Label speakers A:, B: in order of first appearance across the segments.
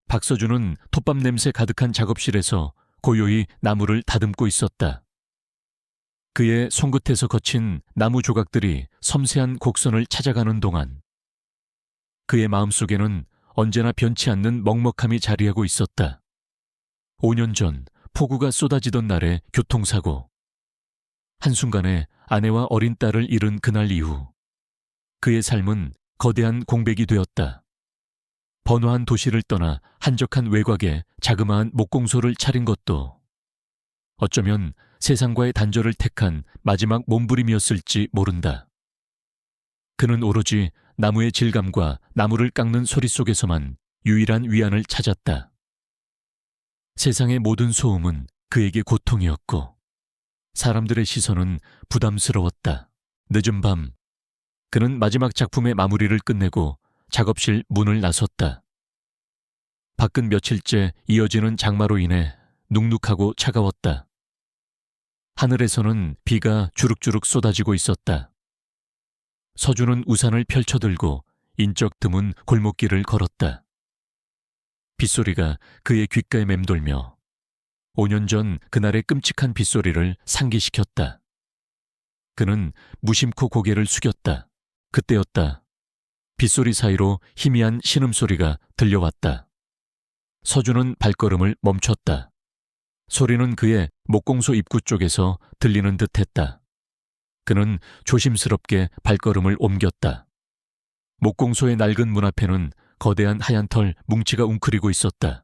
A: 박서준은 톱밥 냄새 가득한 작업실에서 고요히 나무를 다듬고 있었다. 그의 손끝에서 거친 나무 조각들이 섬세한 곡선을 찾아가는 동안 그의 마음속에는 언제나 변치 않는 먹먹함이 자리하고 있었다. 5년 전 폭우가 쏟아지던 날의 교통사고. 한순간에 아내와 어린 딸을 잃은 그날 이후 그의 삶은 거대한 공백이 되었다. 번화한 도시를 떠나 한적한 외곽에 자그마한 목공소를 차린 것도 어쩌면 세상과의 단절을 택한 마지막 몸부림이었을지 모른다. 그는 오로지 나무의 질감과 나무를 깎는 소리 속에서만 유일한 위안을 찾았다. 세상의 모든 소음은 그에게 고통이었고 사람들의 시선은 부담스러웠다. 늦은 밤, 그는 마지막 작품의 마무리를 끝내고 작업실 문을 나섰다. 밖은 며칠째 이어지는 장마로 인해 눅눅하고 차가웠다. 하늘에서는 비가 주룩주룩 쏟아지고 있었다. 서준은 우산을 펼쳐들고 인적 드문 골목길을 걸었다. 빗소리가 그의 귓가에 맴돌며 5년 전 그날의 끔찍한 빗소리를 상기시켰다. 그는 무심코 고개를 숙였다. 그때였다. 빗소리 사이로 희미한 신음소리가 들려왔다. 서준은 발걸음을 멈췄다. 소리는 그의 목공소 입구 쪽에서 들리는 듯했다. 그는 조심스럽게 발걸음을 옮겼다. 목공소의 낡은 문 앞에는 거대한 하얀 털 뭉치가 웅크리고 있었다.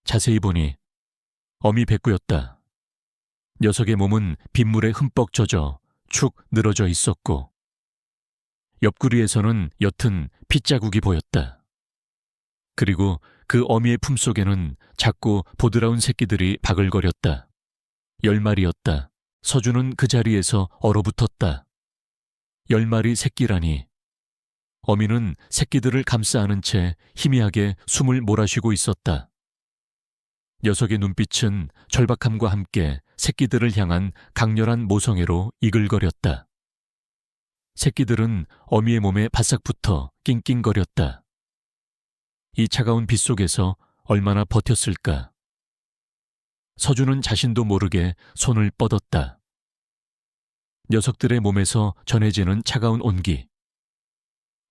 A: 자세히 보니 어미 백구였다. 녀석의 몸은 빗물에 흠뻑 젖어 축 늘어져 있었고 옆구리에서는 옅은 핏자국이 보였다. 그리고 그 어미의 품속에는 작고 보드라운 새끼들이 바글거렸다. 10마리였다. 서준은 그 자리에서 얼어붙었다. 10마리 새끼라니. 어미는 새끼들을 감싸 안은 채 희미하게 숨을 몰아쉬고 있었다. 녀석의 눈빛은 절박함과 함께 새끼들을 향한 강렬한 모성애로 이글거렸다. 새끼들은 어미의 몸에 바싹 붙어 낑낑거렸다. 이 차가운 빗 속에서 얼마나 버텼을까. 서준은 자신도 모르게 손을 뻗었다. 녀석들의 몸에서 전해지는 차가운 온기.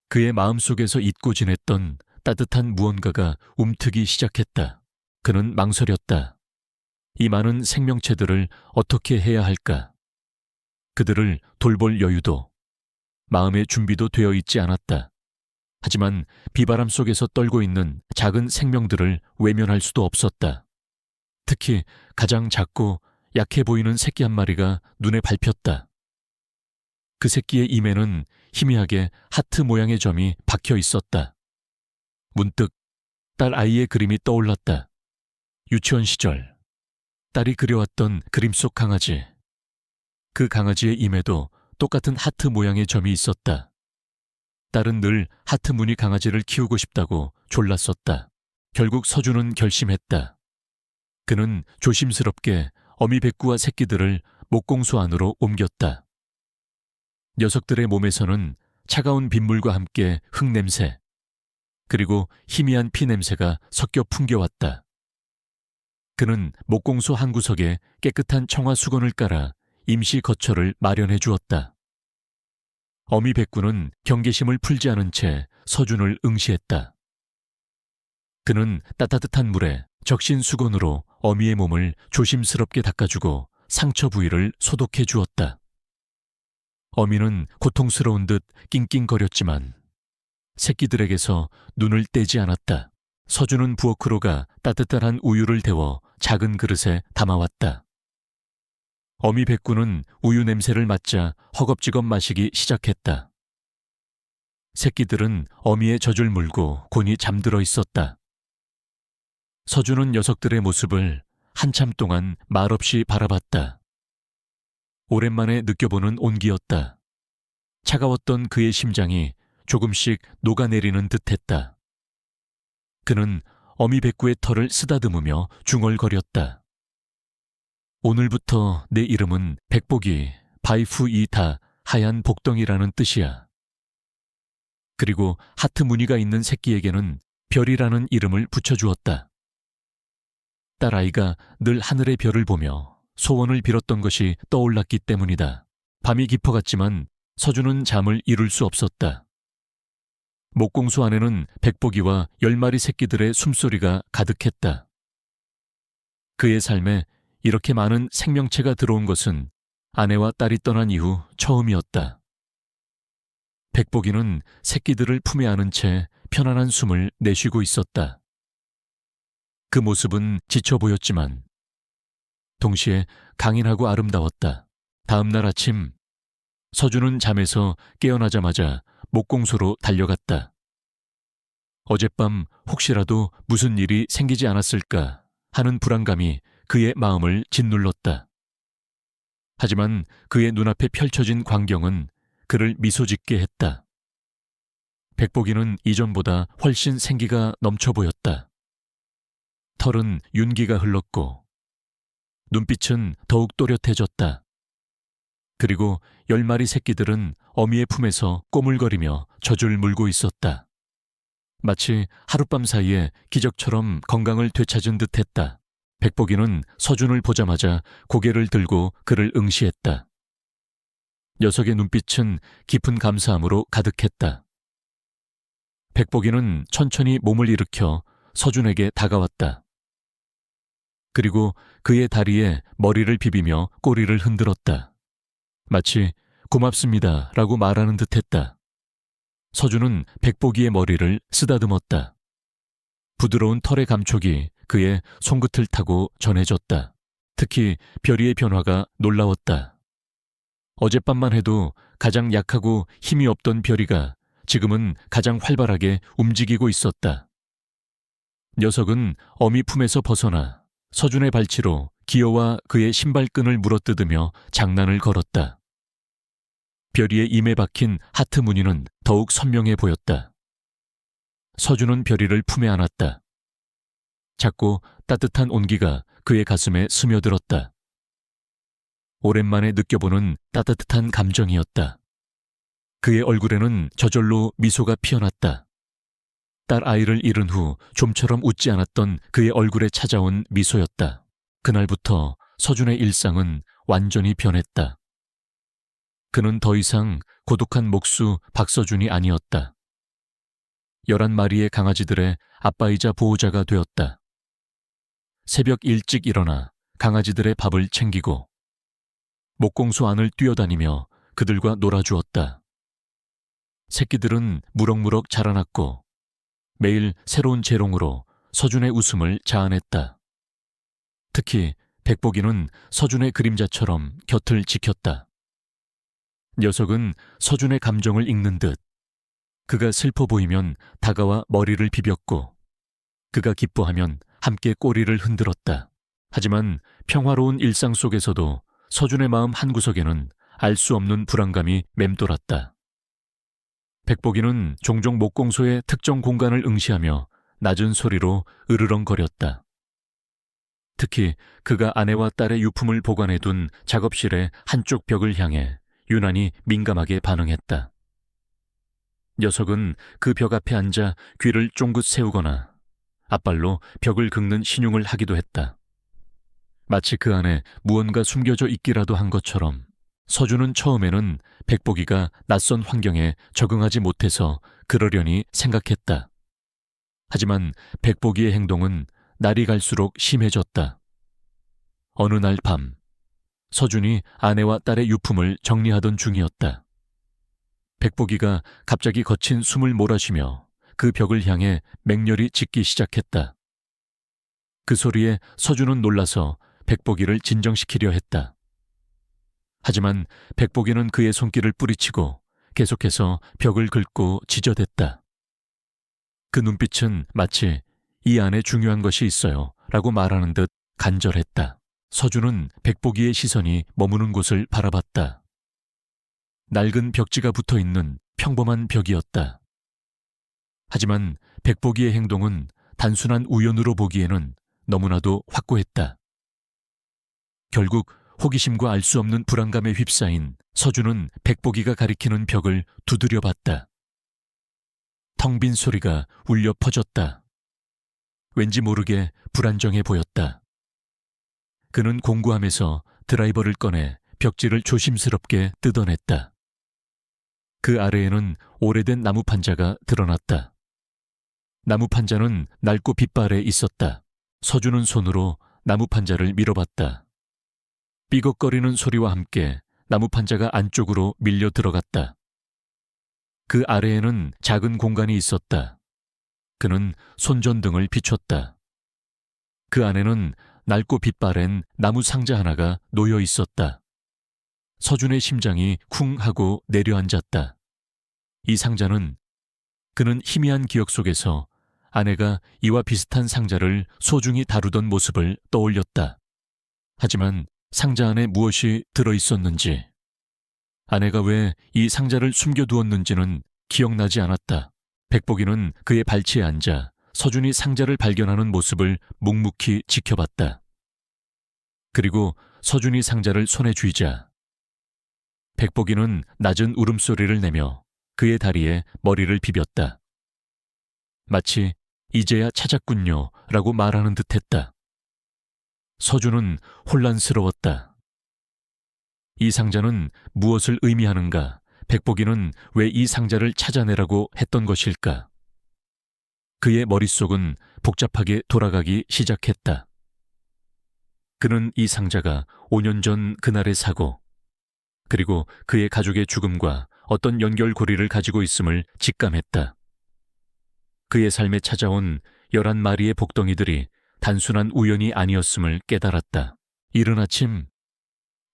A: 그의 마음속에서 잊고 지냈던 따뜻한 무언가가 움트기 시작했다. 그는 망설였다. 이 많은 생명체들을 어떻게 해야 할까? 그들을 돌볼 여유도, 마음의 준비도 되어 있지 않았다. 하지만 비바람 속에서 떨고 있는 작은 생명들을 외면할 수도 없었다. 특히 가장 작고 약해 보이는 새끼 한 마리가 눈에 밟혔다. 그 새끼의 임에는 희미하게 하트 모양의 점이 박혀 있었다. 문득 딸 아이의 그림이 떠올랐다. 유치원 시절 딸이 그려왔던 그림 속 강아지. 그 강아지의 임에도 똑같은 하트 모양의 점이 있었다. 딸은 늘 하트 무늬 강아지를 키우고 싶다고 졸랐었다. 결국 서준은 결심했다. 그는 조심스럽게 어미 백구와 새끼들을 목공소 안으로 옮겼다. 녀석들의 몸에서는 차가운 빗물과 함께 흙냄새, 그리고 희미한 피냄새가 섞여 풍겨왔다. 그는 목공소 한 구석에 깨끗한 청화 수건을 깔아 임시 거처를 마련해 주었다. 어미 백구는 경계심을 풀지 않은 채 서준을 응시했다. 그는 따뜻한 물에 적신 수건으로 어미의 몸을 조심스럽게 닦아주고 상처 부위를 소독해 주었다. 어미는 고통스러운 듯 낑낑거렸지만 새끼들에게서 눈을 떼지 않았다. 서준은 부엌으로 가 따뜻한 우유를 데워 작은 그릇에 담아왔다. 어미 백구는 우유 냄새를 맡자 허겁지겁 마시기 시작했다. 새끼들은 어미의 젖을 물고 곤히 잠들어 있었다. 서준은 녀석들의 모습을 한참 동안 말없이 바라봤다. 오랜만에 느껴보는 온기였다. 차가웠던 그의 심장이 조금씩 녹아내리는 듯했다. 그는 어미 백구의 털을 쓰다듬으며 중얼거렸다. 오늘부터 내 이름은 백복이 바이푸이다 하얀 복덩이라는 뜻이야. 그리고 하트 무늬가 있는 새끼에게는 별이라는 이름을 붙여주었다. 딸아이가 늘 하늘의 별을 보며 소원을 빌었던 것이 떠올랐기 때문이다. 밤이 깊어갔지만 서준은 잠을 이룰 수 없었다. 목공소 안에는 백복이와 10마리 새끼들의 숨소리가 가득했다. 그의 삶에 이렇게 많은 생명체가 들어온 것은 아내와 딸이 떠난 이후 처음이었다. 백복이는 새끼들을 품에 안은 채 편안한 숨을 내쉬고 있었다. 그 모습은 지쳐 보였지만 동시에 강인하고 아름다웠다. 다음 날 아침 서준은 잠에서 깨어나자마자 목공소로 달려갔다. 어젯밤 혹시라도 무슨 일이 생기지 않았을까 하는 불안감이 그의 마음을 짓눌렀다. 하지만 그의 눈앞에 펼쳐진 광경은 그를 미소 짓게 했다. 백복이는 이전보다 훨씬 생기가 넘쳐 보였다. 털은 윤기가 흘렀고 눈빛은 더욱 또렷해졌다. 그리고 10마리 새끼들은 어미의 품에서 꼬물거리며 젖을 물고 있었다. 마치 하룻밤 사이에 기적처럼 건강을 되찾은 듯했다. 백복이는 서준을 보자마자 고개를 들고 그를 응시했다. 녀석의 눈빛은 깊은 감사함으로 가득했다. 백복이는 천천히 몸을 일으켜 서준에게 다가왔다. 그리고 그의 다리에 머리를 비비며 꼬리를 흔들었다. 마치 고맙습니다 라고 말하는 듯했다. 서준은 백복이의 머리를 쓰다듬었다. 부드러운 털의 감촉이 그의 손끝을 타고 전해졌다. 특히 별이의 변화가 놀라웠다. 어젯밤만 해도 가장 약하고 힘이 없던 별이가 지금은 가장 활발하게 움직이고 있었다. 녀석은 어미 품에서 벗어나 서준의 발치로 기어와 그의 신발끈을 물어뜯으며 장난을 걸었다. 별이의 임에 박힌 하트 무늬는 더욱 선명해 보였다. 서준은 별이를 품에 안았다. 작고 따뜻한 온기가 그의 가슴에 스며들었다. 오랜만에 느껴보는 따뜻한 감정이었다. 그의 얼굴에는 저절로 미소가 피어났다. 딸 아이를 잃은 후 좀처럼 웃지 않았던 그의 얼굴에 찾아온 미소였다. 그날부터 서준의 일상은 완전히 변했다. 그는 더 이상 고독한 목수 박서준이 아니었다. 11마리의 강아지들의 아빠이자 보호자가 되었다. 새벽 일찍 일어나 강아지들의 밥을 챙기고 목공소 안을 뛰어다니며 그들과 놀아주었다. 새끼들은 무럭무럭 자라났고 매일 새로운 재롱으로 서준의 웃음을 자아냈다. 특히 백복이는 서준의 그림자처럼 곁을 지켰다. 녀석은 서준의 감정을 읽는 듯 그가 슬퍼 보이면 다가와 머리를 비볐고 그가 기뻐하면 함께 꼬리를 흔들었다. 하지만 평화로운 일상 속에서도 서준의 마음 한구석에는 알 수 없는 불안감이 맴돌았다. 백복이는 종종 목공소의 특정 공간을 응시하며 낮은 소리로 으르렁거렸다. 특히 그가 아내와 딸의 유품을 보관해둔 작업실의 한쪽 벽을 향해 유난히 민감하게 반응했다. 녀석은 그 벽 앞에 앉아 귀를 쫑긋 세우거나 앞발로 벽을 긁는 신용을 하기도 했다. 마치 그 안에 무언가 숨겨져 있기라도 한 것처럼 서준은 처음에는 백복이가 낯선 환경에 적응하지 못해서 그러려니 생각했다. 하지만 백복이의 행동은 날이 갈수록 심해졌다. 어느 날 밤, 서준이 아내와 딸의 유품을 정리하던 중이었다. 백복이가 갑자기 거친 숨을 몰아쉬며 그 벽을 향해 맹렬히 짖기 시작했다. 그 소리에 서준은 놀라서 백복이를 진정시키려 했다. 하지만 백복이는 그의 손길을 뿌리치고 계속해서 벽을 긁고 지저댔다. 그 눈빛은 마치 이 안에 중요한 것이 있어요 라고 말하는 듯 간절했다. 서준은 백복이의 시선이 머무는 곳을 바라봤다. 낡은 벽지가 붙어있는 평범한 벽이었다. 하지만 백복이의 행동은 단순한 우연으로 보기에는 너무나도 확고했다. 결국 호기심과 알 수 없는 불안감에 휩싸인 서준은 백복이가 가리키는 벽을 두드려 봤다. 텅 빈 소리가 울려 퍼졌다. 왠지 모르게 불안정해 보였다. 그는 공구함에서 드라이버를 꺼내 벽지를 조심스럽게 뜯어냈다. 그 아래에는 오래된 나무 판자가 드러났다. 나무 판자는 낡고 빗발에 있었다. 서주는 손으로 나무 판자를 밀어봤다. 삐걱거리는 소리와 함께 나무 판자가 안쪽으로 밀려 들어갔다. 그 아래에는 작은 공간이 있었다. 그는 손전등을 비췄다. 그 안에는 낡고 빗바랜 나무 상자 하나가 놓여 있었다. 서준의 심장이 쿵 하고 내려앉았다. 이 상자는 그는 희미한 기억 속에서 아내가 이와 비슷한 상자를 소중히 다루던 모습을 떠올렸다. 하지만 상자 안에 무엇이 들어있었는지, 아내가 왜 이 상자를 숨겨두었는지는 기억나지 않았다. 백복이는 그의 발치에 앉아 서준이 상자를 발견하는 모습을 묵묵히 지켜봤다. 그리고 서준이 상자를 손에 쥐자 백복이는 낮은 울음소리를 내며 그의 다리에 머리를 비볐다. 마치 이제야 찾았군요 라고 말하는 듯했다. 서준은 혼란스러웠다. 이 상자는 무엇을 의미하는가? 백복이는 왜 이 상자를 찾아내라고 했던 것일까? 그의 머릿속은 복잡하게 돌아가기 시작했다. 그는 이 상자가 5년 전 그날의 사고, 그리고 그의 가족의 죽음과 어떤 연결고리를 가지고 있음을 직감했다. 그의 삶에 찾아온 11마리의 복덩이들이 단순한 우연이 아니었음을 깨달았다. 이른 아침,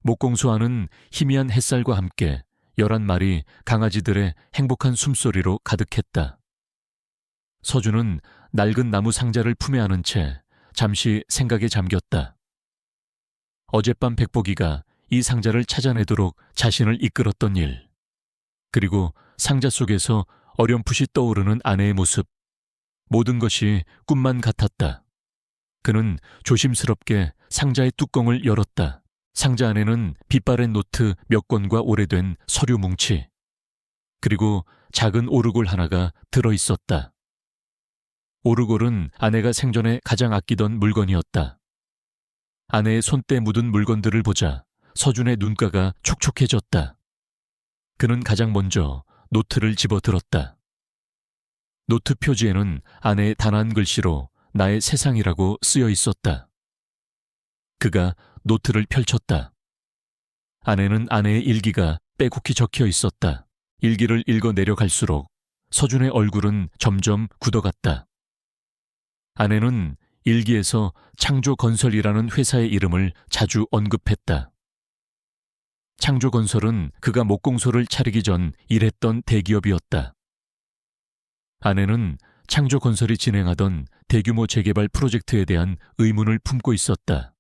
A: 목공소 안은 희미한 햇살과 함께 11마리 강아지들의 행복한 숨소리로 가득했다. 서준은 낡은 나무 상자를 품에 안은 채 잠시 생각에 잠겼다. 어젯밤 백복이가 이 상자를 찾아내도록 자신을 이끌었던 일, 그리고 상자 속에서 어렴풋이 떠오르는 아내의 모습, 모든 것이 꿈만 같았다. 그는 조심스럽게 상자의 뚜껑을 열었다. 상자 안에는 빗바랜 노트 몇 권과 오래된 서류 뭉치, 그리고 작은 오르골 하나가 들어있었다. 오르골은 아내가 생전에 가장 아끼던 물건이었다. 아내의 손때 묻은 물건들을 보자 서준의 눈가가 촉촉해졌다. 그는 가장 먼저 노트를 집어들었다. 노트 표지에는 아내의 단아한 글씨로 나의 세상이라고 쓰여 있었다. 그가 노트를 펼쳤다. 안에는 아내의 일기가 빼곡히 적혀 있었다. 일기를 읽어 내려갈수록 서준의 얼굴은 점점 굳어갔다. 아내는 일기에서 창조건설이라는 회사의 이름을 자주 언급했다. 창조건설은 그가 목공소를 차리기 전 일했던 대기업이었다. 아내는 창조건설이 진행하던 대규모 재개발 프로젝트에 대한 의문을 품고 있었다.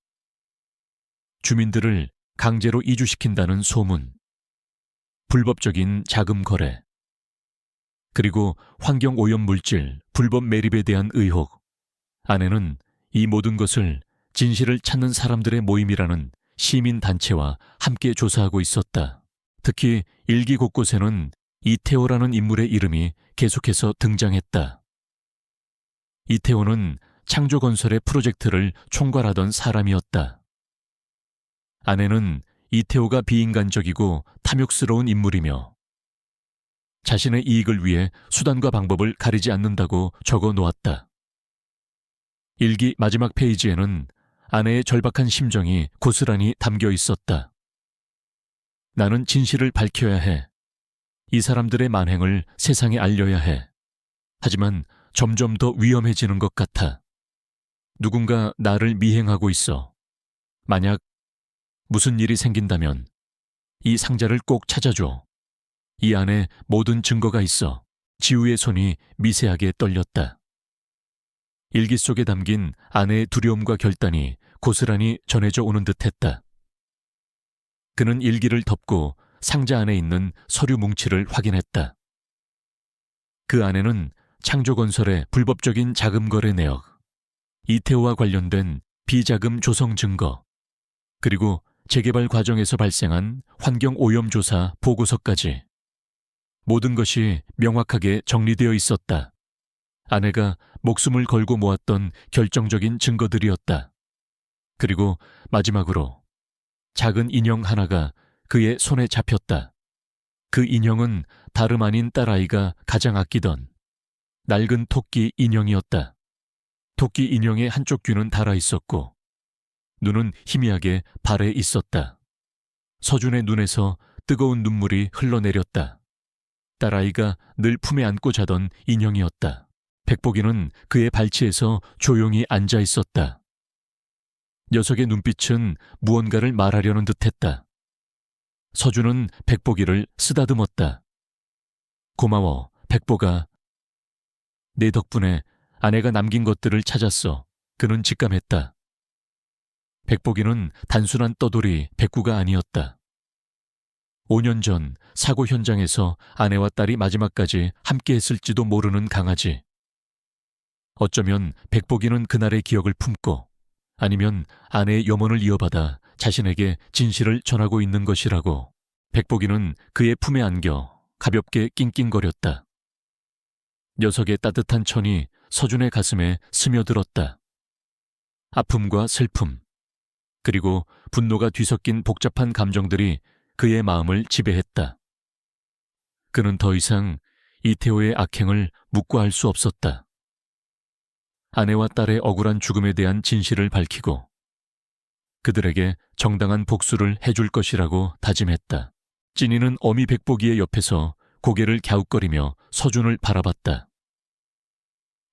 A: 주민들을 강제로 이주시킨다는 소문, 불법적인 자금 거래, 그리고 환경오염 물질 불법 매립에 대한 의혹. 아내는 이 모든 것을 진실을 찾는 사람들의 모임이라는 시민단체와 함께 조사하고 있었다. 특히 일기 곳곳에는 이태호라는 인물의 이름이 계속해서 등장했다. 이태호는 창조건설의 프로젝트를 총괄하던 사람이었다. 아내는 이태호가 비인간적이고 탐욕스러운 인물이며 자신의 이익을 위해 수단과 방법을 가리지 않는다고 적어 놓았다. 일기 마지막 페이지에는 아내의 절박한 심정이 고스란히 담겨 있었다. 나는 진실을 밝혀야 해. 이 사람들의 만행을 세상에 알려야 해. 하지만 점점 더 위험해지는 것 같아. 누군가 나를 미행하고 있어. 만약 무슨 일이 생긴다면 이 상자를 꼭 찾아줘. 이 안에 모든 증거가 있어. 지우의 손이 미세하게 떨렸다. 일기 속에 담긴 아내의 두려움과 결단이 고스란히 전해져 오는 듯했다. 그는 일기를 덮고 상자 안에 있는 서류 뭉치를 확인했다. 그 안에는 창조건설의 불법적인 자금 거래 내역, 이태호와 관련된 비자금 조성 증거, 그리고 재개발 과정에서 발생한 환경오염 조사 보고서까지. 모든 것이 명확하게 정리되어 있었다. 아내가 목숨을 걸고 모았던 결정적인 증거들이었다. 그리고 마지막으로 작은 인형 하나가 그의 손에 잡혔다. 그 인형은 다름 아닌 딸아이가 가장 아끼던 낡은 토끼 인형이었다. 토끼 인형의 한쪽 귀는 닳아 있었고 눈은 희미하게 발에 있었다. 서준의 눈에서 뜨거운 눈물이 흘러내렸다. 딸아이가 늘 품에 안고 자던 인형이었다. 백복이는 그의 발치에서 조용히 앉아 있었다. 녀석의 눈빛은 무언가를 말하려는 듯했다. 서준은 백복이를 쓰다듬었다. 고마워, 백복아. 내 덕분에 아내가 남긴 것들을 찾았어. 그는 직감했다. 백복이는 단순한 떠돌이 백구가 아니었다. 5년 전 사고 현장에서 아내와 딸이 마지막까지 함께했을지도 모르는 강아지. 어쩌면 백복이는 그날의 기억을 품고 아니면 아내의 염원을 이어받아 자신에게 진실을 전하고 있는 것이라고 백복이는 그의 품에 안겨 가볍게 낑낑거렸다. 녀석의 따뜻한 천이 서준의 가슴에 스며들었다. 아픔과 슬픔, 그리고 분노가 뒤섞인 복잡한 감정들이 그의 마음을 지배했다. 그는 더 이상 이태호의 악행을 묵과할 수 없었다. 아내와 딸의 억울한 죽음에 대한 진실을 밝히고 그들에게 정당한 복수를 해줄 것이라고 다짐했다. 찐이는 어미 백복이의 옆에서 고개를 갸웃거리며 서준을 바라봤다.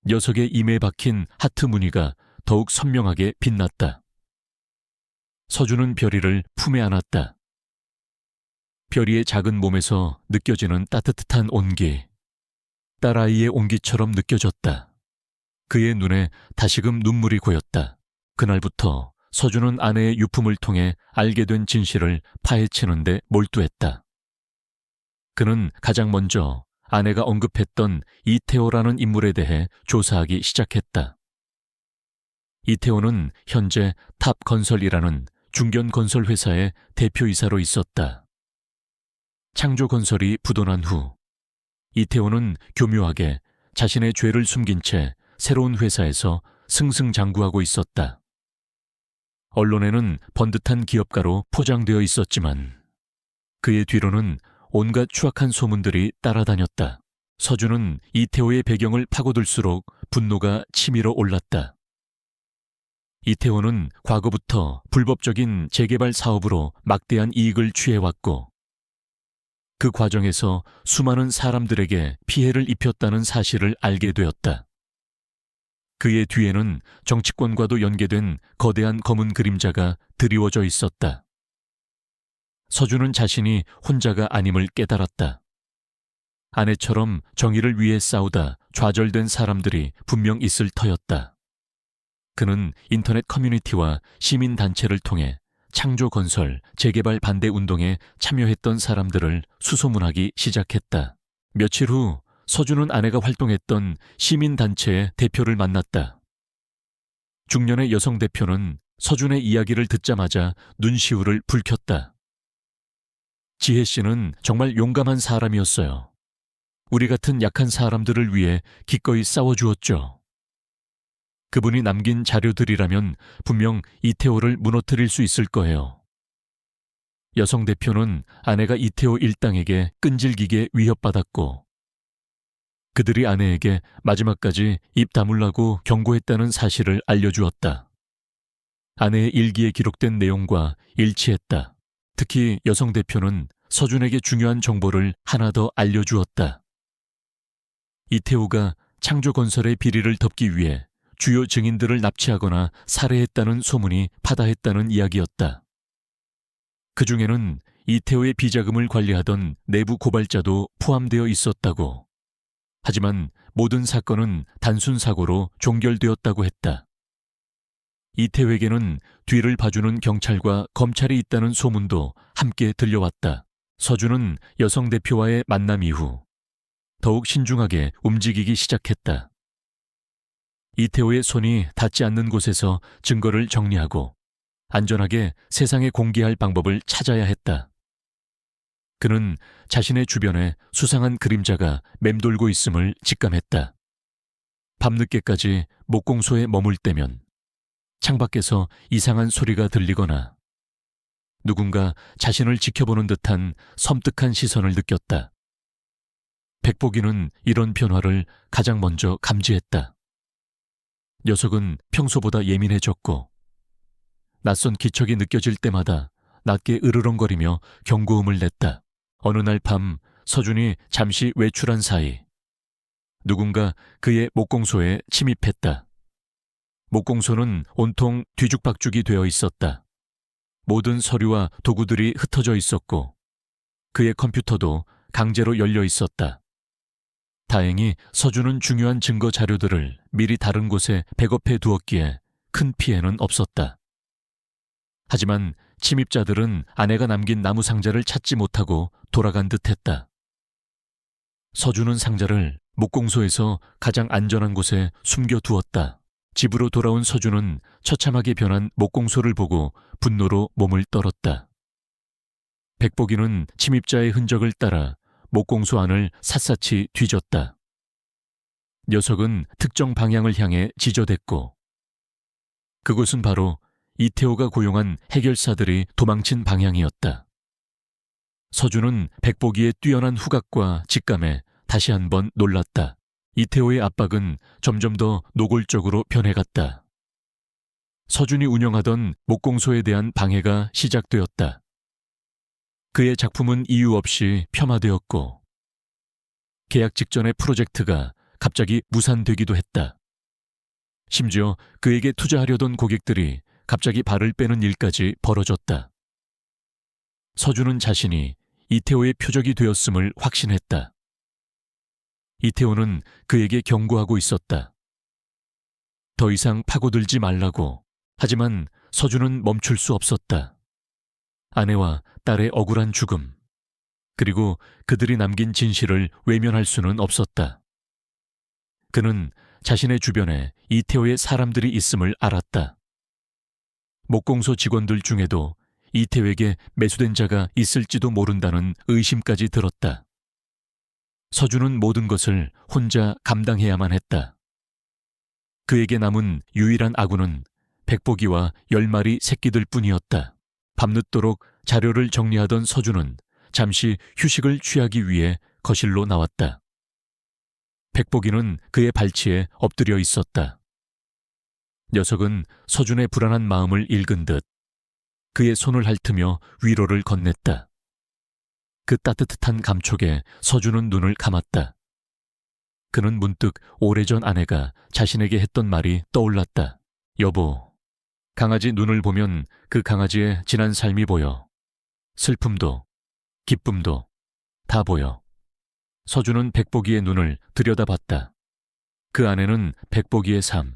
A: 녀석의 임에 박힌 하트 무늬가 더욱 선명하게 빛났다. 서준은 별이를 품에 안았다. 별이의 작은 몸에서 느껴지는 따뜻한 온기, 딸아이의 온기처럼 느껴졌다. 그의 눈에 다시금 눈물이 고였다. 그날부터 서준은 아내의 유품을 통해 알게 된 진실을 파헤치는 데 몰두했다. 그는 가장 먼저 아내가 언급했던 이태호라는 인물에 대해 조사하기 시작했다. 이태호는 현재 탑건설이라는 중견건설 회사의 대표이사로 있었다. 창조건설이 부도난 후 이태호는 교묘하게 자신의 죄를 숨긴 채 새로운 회사에서 승승장구하고 있었다. 언론에는 번듯한 기업가로 포장되어 있었지만 그의 뒤로는 온갖 추악한 소문들이 따라다녔다. 서준은 이태호의 배경을 파고들수록 분노가 치밀어 올랐다. 이태호는 과거부터 불법적인 재개발 사업으로 막대한 이익을 취해왔고 그 과정에서 수많은 사람들에게 피해를 입혔다는 사실을 알게 되었다. 그의 뒤에는 정치권과도 연계된 거대한 검은 그림자가 드리워져 있었다. 서준은 자신이 혼자가 아님을 깨달았다. 아내처럼 정의를 위해 싸우다 좌절된 사람들이 분명 있을 터였다. 그는 인터넷 커뮤니티와 시민단체를 통해 창조건설, 재개발 반대 운동에 참여했던 사람들을 수소문하기 시작했다. 며칠 후 서준은 아내가 활동했던 시민단체의 대표를 만났다. 중년의 여성 대표는 서준의 이야기를 듣자마자 눈시울을 붉혔다. 지혜 씨는 정말 용감한 사람이었어요. 우리 같은 약한 사람들을 위해 기꺼이 싸워주었죠. 그분이 남긴 자료들이라면 분명 이태호를 무너뜨릴 수 있을 거예요. 여성 대표는 아내가 이태호 일당에게 끈질기게 위협받았고 그들이 아내에게 마지막까지 입 다물라고 경고했다는 사실을 알려주었다. 아내의 일기에 기록된 내용과 일치했다. 특히 여성 대표는 서준에게 중요한 정보를 하나 더 알려주었다. 이태호가 창조건설의 비리를 덮기 위해 주요 증인들을 납치하거나 살해했다는 소문이 파다했다는 이야기였다. 그 중에는 이태호의 비자금을 관리하던 내부 고발자도 포함되어 있었다고. 하지만 모든 사건은 단순 사고로 종결되었다고 했다. 이태호에게는 뒤를 봐주는 경찰과 검찰이 있다는 소문도 함께 들려왔다. 서준은 여성 대표와의 만남 이후 더욱 신중하게 움직이기 시작했다. 이태호의 손이 닿지 않는 곳에서 증거를 정리하고 안전하게 세상에 공개할 방법을 찾아야 했다. 그는 자신의 주변에 수상한 그림자가 맴돌고 있음을 직감했다. 밤늦게까지 목공소에 머물 때면 창밖에서 이상한 소리가 들리거나 누군가 자신을 지켜보는 듯한 섬뜩한 시선을 느꼈다. 백복이는 이런 변화를 가장 먼저 감지했다. 녀석은 평소보다 예민해졌고 낯선 기척이 느껴질 때마다 낮게 으르렁거리며 경고음을 냈다. 어느 날 밤 서준이 잠시 외출한 사이 누군가 그의 목공소에 침입했다. 목공소는 온통 뒤죽박죽이 되어 있었다. 모든 서류와 도구들이 흩어져 있었고 그의 컴퓨터도 강제로 열려 있었다. 다행히 서준은 중요한 증거 자료들을 미리 다른 곳에 백업해 두었기에 큰 피해는 없었다. 하지만 침입자들은 아내가 남긴 나무 상자를 찾지 못하고 돌아간 듯했다. 서준은 상자를 목공소에서 가장 안전한 곳에 숨겨두었다. 집으로 돌아온 서준은 처참하게 변한 목공소를 보고 분노로 몸을 떨었다. 백복이는 침입자의 흔적을 따라 목공소 안을 샅샅이 뒤졌다. 녀석은 특정 방향을 향해 지저댔고 그곳은 바로 이태호가 고용한 해결사들이 도망친 방향이었다. 서준은 백복이의 뛰어난 후각과 직감에 다시 한번 놀랐다. 이태호의 압박은 점점 더 노골적으로 변해갔다. 서준이 운영하던 목공소에 대한 방해가 시작되었다. 그의 작품은 이유 없이 폄하되었고 계약 직전의 프로젝트가 갑자기 무산되기도 했다. 심지어 그에게 투자하려던 고객들이 갑자기 발을 빼는 일까지 벌어졌다. 서준은 자신이 이태호의 표적이 되었음을 확신했다. 이태호는 그에게 경고하고 있었다. 더 이상 파고들지 말라고. 하지만 서준은 멈출 수 없었다. 아내와 딸의 억울한 죽음, 그리고 그들이 남긴 진실을 외면할 수는 없었다. 그는 자신의 주변에 이태호의 사람들이 있음을 알았다. 목공소 직원들 중에도 이태호에게 매수된 자가 있을지도 모른다는 의심까지 들었다. 서준은 모든 것을 혼자 감당해야만 했다. 그에게 남은 유일한 아군은 백복이와 10마리 새끼들 뿐이었다. 밤늦도록 자료를 정리하던 서준은 잠시 휴식을 취하기 위해 거실로 나왔다. 백복이는 그의 발치에 엎드려 있었다. 녀석은 서준의 불안한 마음을 읽은 듯 그의 손을 핥으며 위로를 건넸다. 그 따뜻한 감촉에 서준은 눈을 감았다. 그는 문득 오래전 아내가 자신에게 했던 말이 떠올랐다. 여보, 강아지 눈을 보면 그 강아지의 지난 삶이 보여. 슬픔도, 기쁨도 다 보여. 서준은 백복이의 눈을 들여다봤다. 그 안에는 백복이의 삶,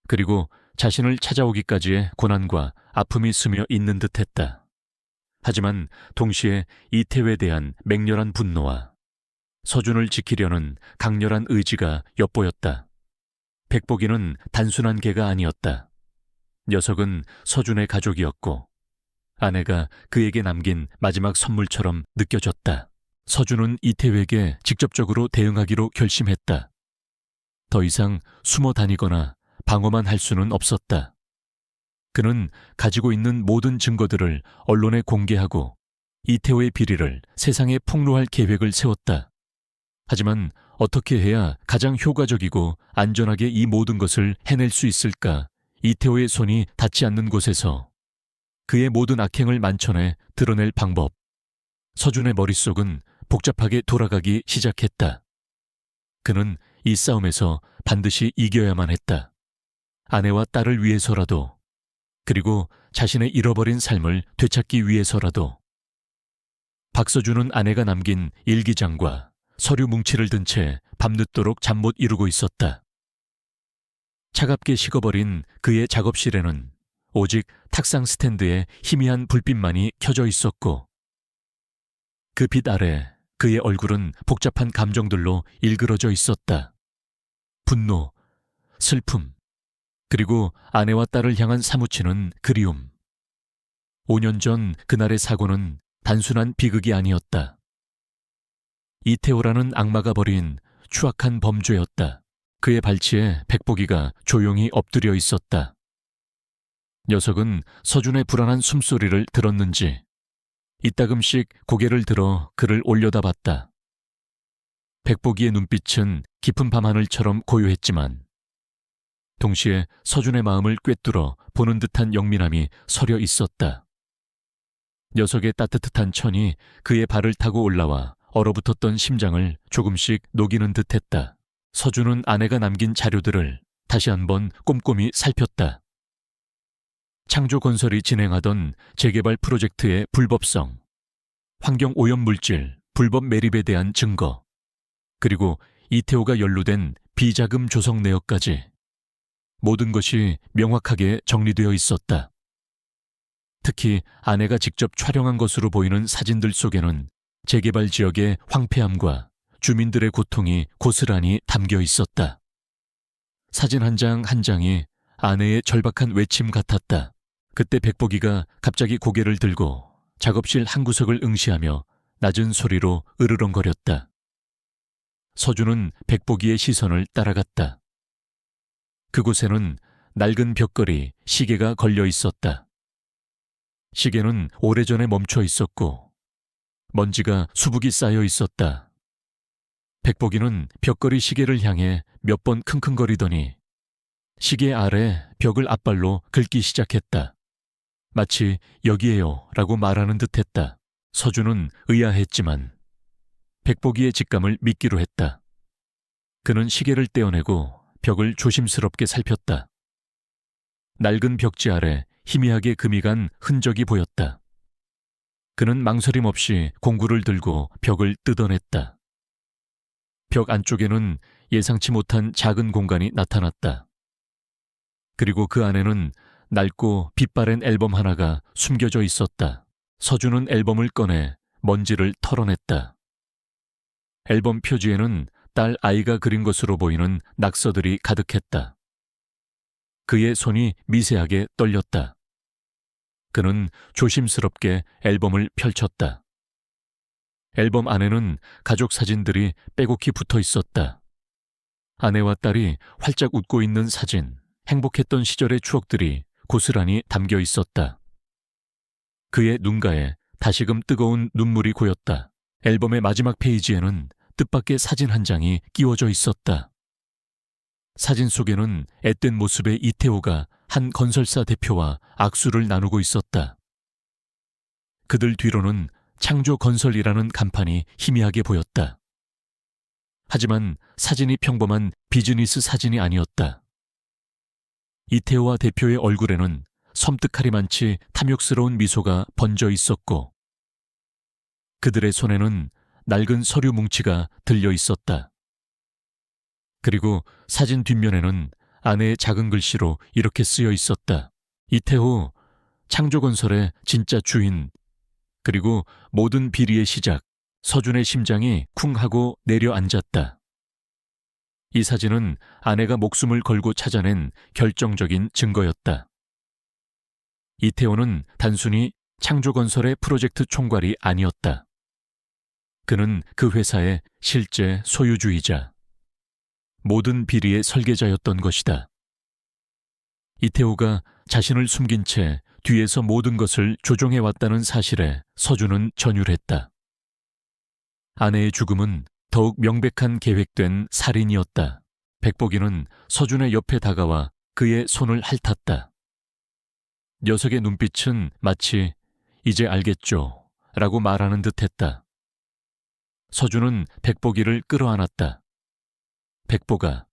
A: 그리고 자신을 찾아오기까지의 고난과 아픔이 스며 있는 듯했다. 하지만 동시에 이태호에 대한 맹렬한 분노와 서준을 지키려는 강렬한 의지가 엿보였다. 백복이는 단순한 개가 아니었다. 녀석은 서준의 가족이었고 아내가 그에게 남긴 마지막 선물처럼 느껴졌다. 서준은 이태호에게 직접적으로 대응하기로 결심했다. 더 이상 숨어 다니거나 방어만 할 수는 없었다. 그는 가지고 있는 모든 증거들을 언론에 공개하고 이태호의 비리를 세상에 폭로할 계획을 세웠다. 하지만 어떻게 해야 가장 효과적이고 안전하게 이 모든 것을 해낼 수 있을까? 이태호의 손이 닿지 않는 곳에서 그의 모든 악행을 만천해 드러낼 방법. 서준의 머릿속은 복잡하게 돌아가기 시작했다. 그는 이 싸움에서 반드시 이겨야만 했다. 아내와 딸을 위해서라도, 그리고 자신의 잃어버린 삶을 되찾기 위해서라도. 박서준은 아내가 남긴 일기장과 서류 뭉치를 든 채 밤늦도록 잠 못 이루고 있었다. 차갑게 식어버린 그의 작업실에는 오직 탁상 스탠드에 희미한 불빛만이 켜져 있었고 그 빛 아래 그의 얼굴은 복잡한 감정들로 일그러져 있었다. 분노, 슬픔, 그리고 아내와 딸을 향한 사무치는 그리움. 5년 전 그날의 사고는 단순한 비극이 아니었다. 이태호라는 악마가 벌인 추악한 범죄였다. 그의 발치에 백복이가 조용히 엎드려 있었다. 녀석은 서준의 불안한 숨소리를 들었는지 이따금씩 고개를 들어 그를 올려다봤다. 백복이의 눈빛은 깊은 밤하늘처럼 고요했지만 동시에 서준의 마음을 꿰뚫어 보는 듯한 영민함이 서려 있었다. 녀석의 따뜻한 천이 그의 발을 타고 올라와 얼어붙었던 심장을 조금씩 녹이는 듯했다. 서준은 아내가 남긴 자료들을 다시 한번 꼼꼼히 살폈다. 창조건설이 진행하던 재개발 프로젝트의 불법성, 환경오염물질, 불법 매립에 대한 증거, 그리고 이태호가 연루된 비자금 조성 내역까지 모든 것이 명확하게 정리되어 있었다. 특히 아내가 직접 촬영한 것으로 보이는 사진들 속에는 재개발 지역의 황폐함과 주민들의 고통이 고스란히 담겨 있었다. 사진 한 장 한 장이 아내의 절박한 외침 같았다. 그때 백복이가 갑자기 고개를 들고 작업실 한 구석을 응시하며 낮은 소리로 으르렁거렸다. 서준은 백복이의 시선을 따라갔다. 그곳에는 낡은 벽걸이 시계가 걸려 있었다. 시계는 오래전에 멈춰 있었고 먼지가 수북이 쌓여 있었다. 백복이는 벽걸이 시계를 향해 몇 번 킁킁거리더니 시계 아래 벽을 앞발로 긁기 시작했다. 마치 여기에요 라고 말하는 듯했다. 서준은 의아했지만 백복이의 직감을 믿기로 했다. 그는 시계를 떼어내고 벽을 조심스럽게 살폈다. 낡은 벽지 아래 희미하게 금이 간 흔적이 보였다. 그는 망설임 없이 공구를 들고 벽을 뜯어냈다. 벽 안쪽에는 예상치 못한 작은 공간이 나타났다. 그리고 그 안에는 낡고 빛바랜 앨범 하나가 숨겨져 있었다. 서준은 앨범을 꺼내 먼지를 털어냈다. 앨범 표지에는 딸 아이가 그린 것으로 보이는 낙서들이 가득했다. 그의 손이 미세하게 떨렸다. 그는 조심스럽게 앨범을 펼쳤다. 앨범 안에는 가족 사진들이 빼곡히 붙어 있었다. 아내와 딸이 활짝 웃고 있는 사진, 행복했던 시절의 추억들이 고스란히 담겨 있었다. 그의 눈가에 다시금 뜨거운 눈물이 고였다. 앨범의 마지막 페이지에는 뜻밖의 사진 한 장이 끼워져 있었다. 사진 속에는 앳된 모습의 이태호가 한 건설사 대표와 악수를 나누고 있었다. 그들 뒤로는 창조건설이라는 간판이 희미하게 보였다. 하지만 사진이 평범한 비즈니스 사진이 아니었다. 이태호와 대표의 얼굴에는 섬뜩하리만치 탐욕스러운 미소가 번져 있었고 그들의 손에는 낡은 서류 뭉치가 들려 있었다. 그리고 사진 뒷면에는 아내의 작은 글씨로 이렇게 쓰여 있었다. 이태호, 창조건설의 진짜 주인, 그리고 모든 비리의 시작. 서준의 심장이 쿵 하고 내려앉았다. 이 사진은 아내가 목숨을 걸고 찾아낸 결정적인 증거였다. 이태호는 단순히 창조건설의 프로젝트 총괄이 아니었다. 그는 그 회사의 실제 소유주이자 모든 비리의 설계자였던 것이다. 이태호가 자신을 숨긴 채 뒤에서 모든 것을 조종해왔다는 사실에 서준은 전율했다. 아내의 죽음은 더욱 명백한 계획된 살인이었다. 백복이는 서준의 옆에 다가와 그의 손을 핥았다. 녀석의 눈빛은 마치 이제 알겠죠 라고 말하는 듯했다. 서준은 백복이를 끌어안았다. 백복아,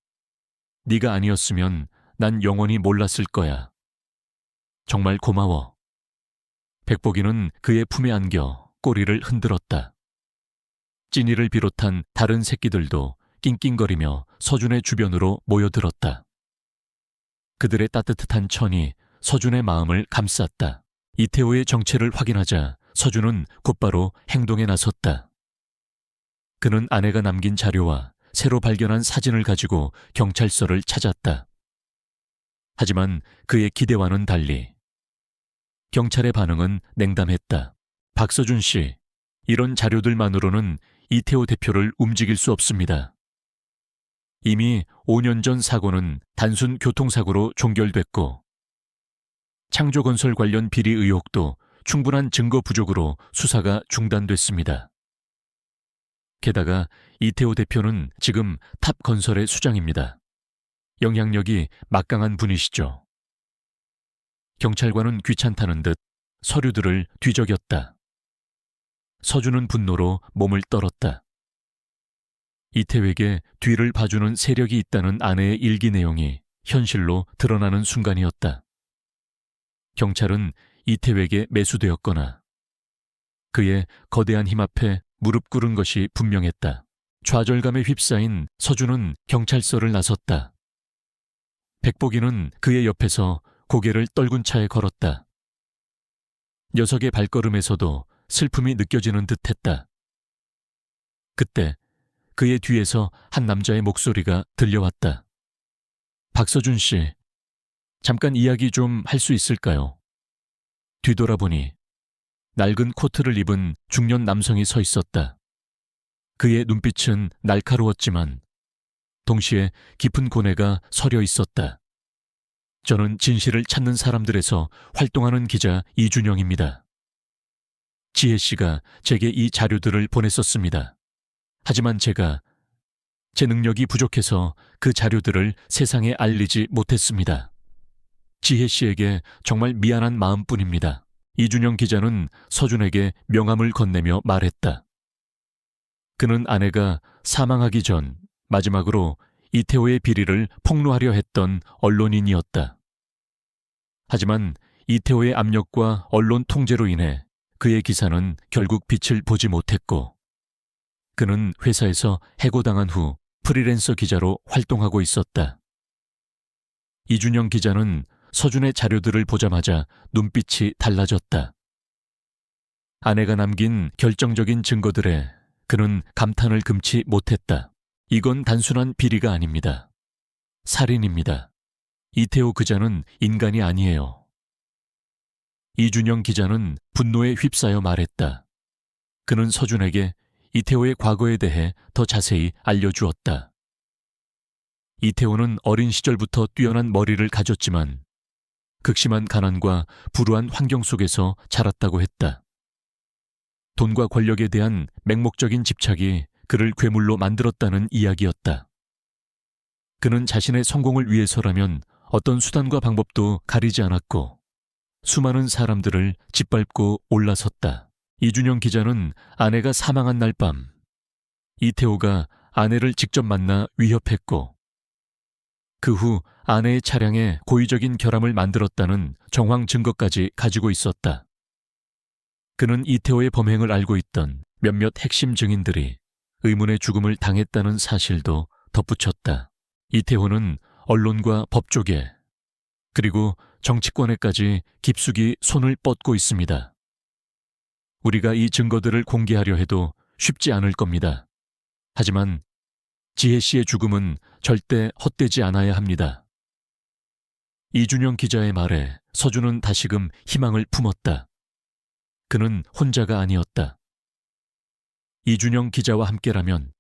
A: 네가 아니었으면 난 영원히 몰랐을 거야. 정말 고마워. 백복이는 그의 품에 안겨 꼬리를 흔들었다. 찐이를 비롯한 다른 새끼들도 낑낑거리며 서준의 주변으로 모여들었다. 그들의 따뜻한 천이 서준의 마음을 감쌌다. 이태호의 정체를 확인하자 서준은 곧바로 행동에 나섰다. 그는 아내가 남긴 자료와 새로 발견한 사진을 가지고 경찰서를 찾았다. 하지만 그의 기대와는 달리 경찰의 반응은 냉담했다. 박서준 씨, 이런 자료들만으로는 이태호 대표를 움직일 수 없습니다. 이미 5년 전 사고는 단순 교통사고로 종결됐고 창조건설 관련 비리 의혹도 충분한 증거 부족으로 수사가 중단됐습니다. 게다가 이태호 대표는 지금 탑건설의 수장입니다. 영향력이 막강한 분이시죠. 경찰관은 귀찮다는 듯 서류들을 뒤적였다. 서준은 분노로 몸을 떨었다. 이태호에게 뒤를 봐주는 세력이 있다는 아내의 일기 내용이 현실로 드러나는 순간이었다. 경찰은 이태호에게 매수되었거나 그의 거대한 힘 앞에 무릎 꿇은 것이 분명했다. 좌절감에 휩싸인 서준은 경찰서를 나섰다. 백복이는 그의 옆에서 고개를 떨군 차에 걸었다. 녀석의 발걸음에서도 슬픔이 느껴지는 듯했다. 그때 그의 뒤에서 한 남자의 목소리가 들려왔다. 박서준 씨, 잠깐 이야기 좀 할 수 있을까요? 뒤돌아보니 낡은 코트를 입은 중년 남성이 서 있었다. 그의 눈빛은 날카로웠지만 동시에 깊은 고뇌가 서려 있었다. 저는 진실을 찾는 사람들에서 활동하는 기자 이준영입니다. 지혜 씨가 제게 이 자료들을 보냈었습니다. 하지만 제가 제 능력이 부족해서 그 자료들을 세상에 알리지 못했습니다. 지혜 씨에게 정말 미안한 마음뿐입니다. 이준영 기자는 서준에게 명함을 건네며 말했다. 그는 아내가 사망하기 전 마지막으로 이태호의 비리를 폭로하려 했던 언론인이었다. 하지만 이태호의 압력과 언론 통제로 인해 그의 기사는 결국 빛을 보지 못했고 그는 회사에서 해고당한 후 프리랜서 기자로 활동하고 있었다. 이준영 기자는 서준의 자료들을 보자마자 눈빛이 달라졌다. 아내가 남긴 결정적인 증거들에 그는 감탄을 금치 못했다. 이건 단순한 비리가 아닙니다. 살인입니다. 이태호 기자는 인간이 아니에요. 이준영 기자는 분노에 휩싸여 말했다. 그는 서준에게 이태호의 과거에 대해 더 자세히 알려주었다. 이태호는 어린 시절부터 뛰어난 머리를 가졌지만 극심한 가난과 불우한 환경 속에서 자랐다고 했다. 돈과 권력에 대한 맹목적인 집착이 그를 괴물로 만들었다는 이야기였다. 그는 자신의 성공을 위해서라면 어떤 수단과 방법도 가리지 않았고 수많은 사람들을 짓밟고 올라섰다. 이준영 기자는 아내가 사망한 날 밤 이태호가 아내를 직접 만나 위협했고 그 후 아내의 차량에 고의적인 결함을 만들었다는 정황 증거까지 가지고 있었다. 그는 이태호의 범행을 알고 있던 몇몇 핵심 증인들이 의문의 죽음을 당했다는 사실도 덧붙였다. 이태호는 언론과 법조계 그리고 정치권에까지 깊숙이 손을 뻗고 있습니다. 우리가 이 증거들을 공개하려 해도 쉽지 않을 겁니다. 하지만 지혜 씨의 죽음은 절대 헛되지 않아야 합니다. 이준영 기자의 말에 서준은 다시금 희망을 품었다. 그는 혼자가 아니었다. 이준영 기자와 함께라면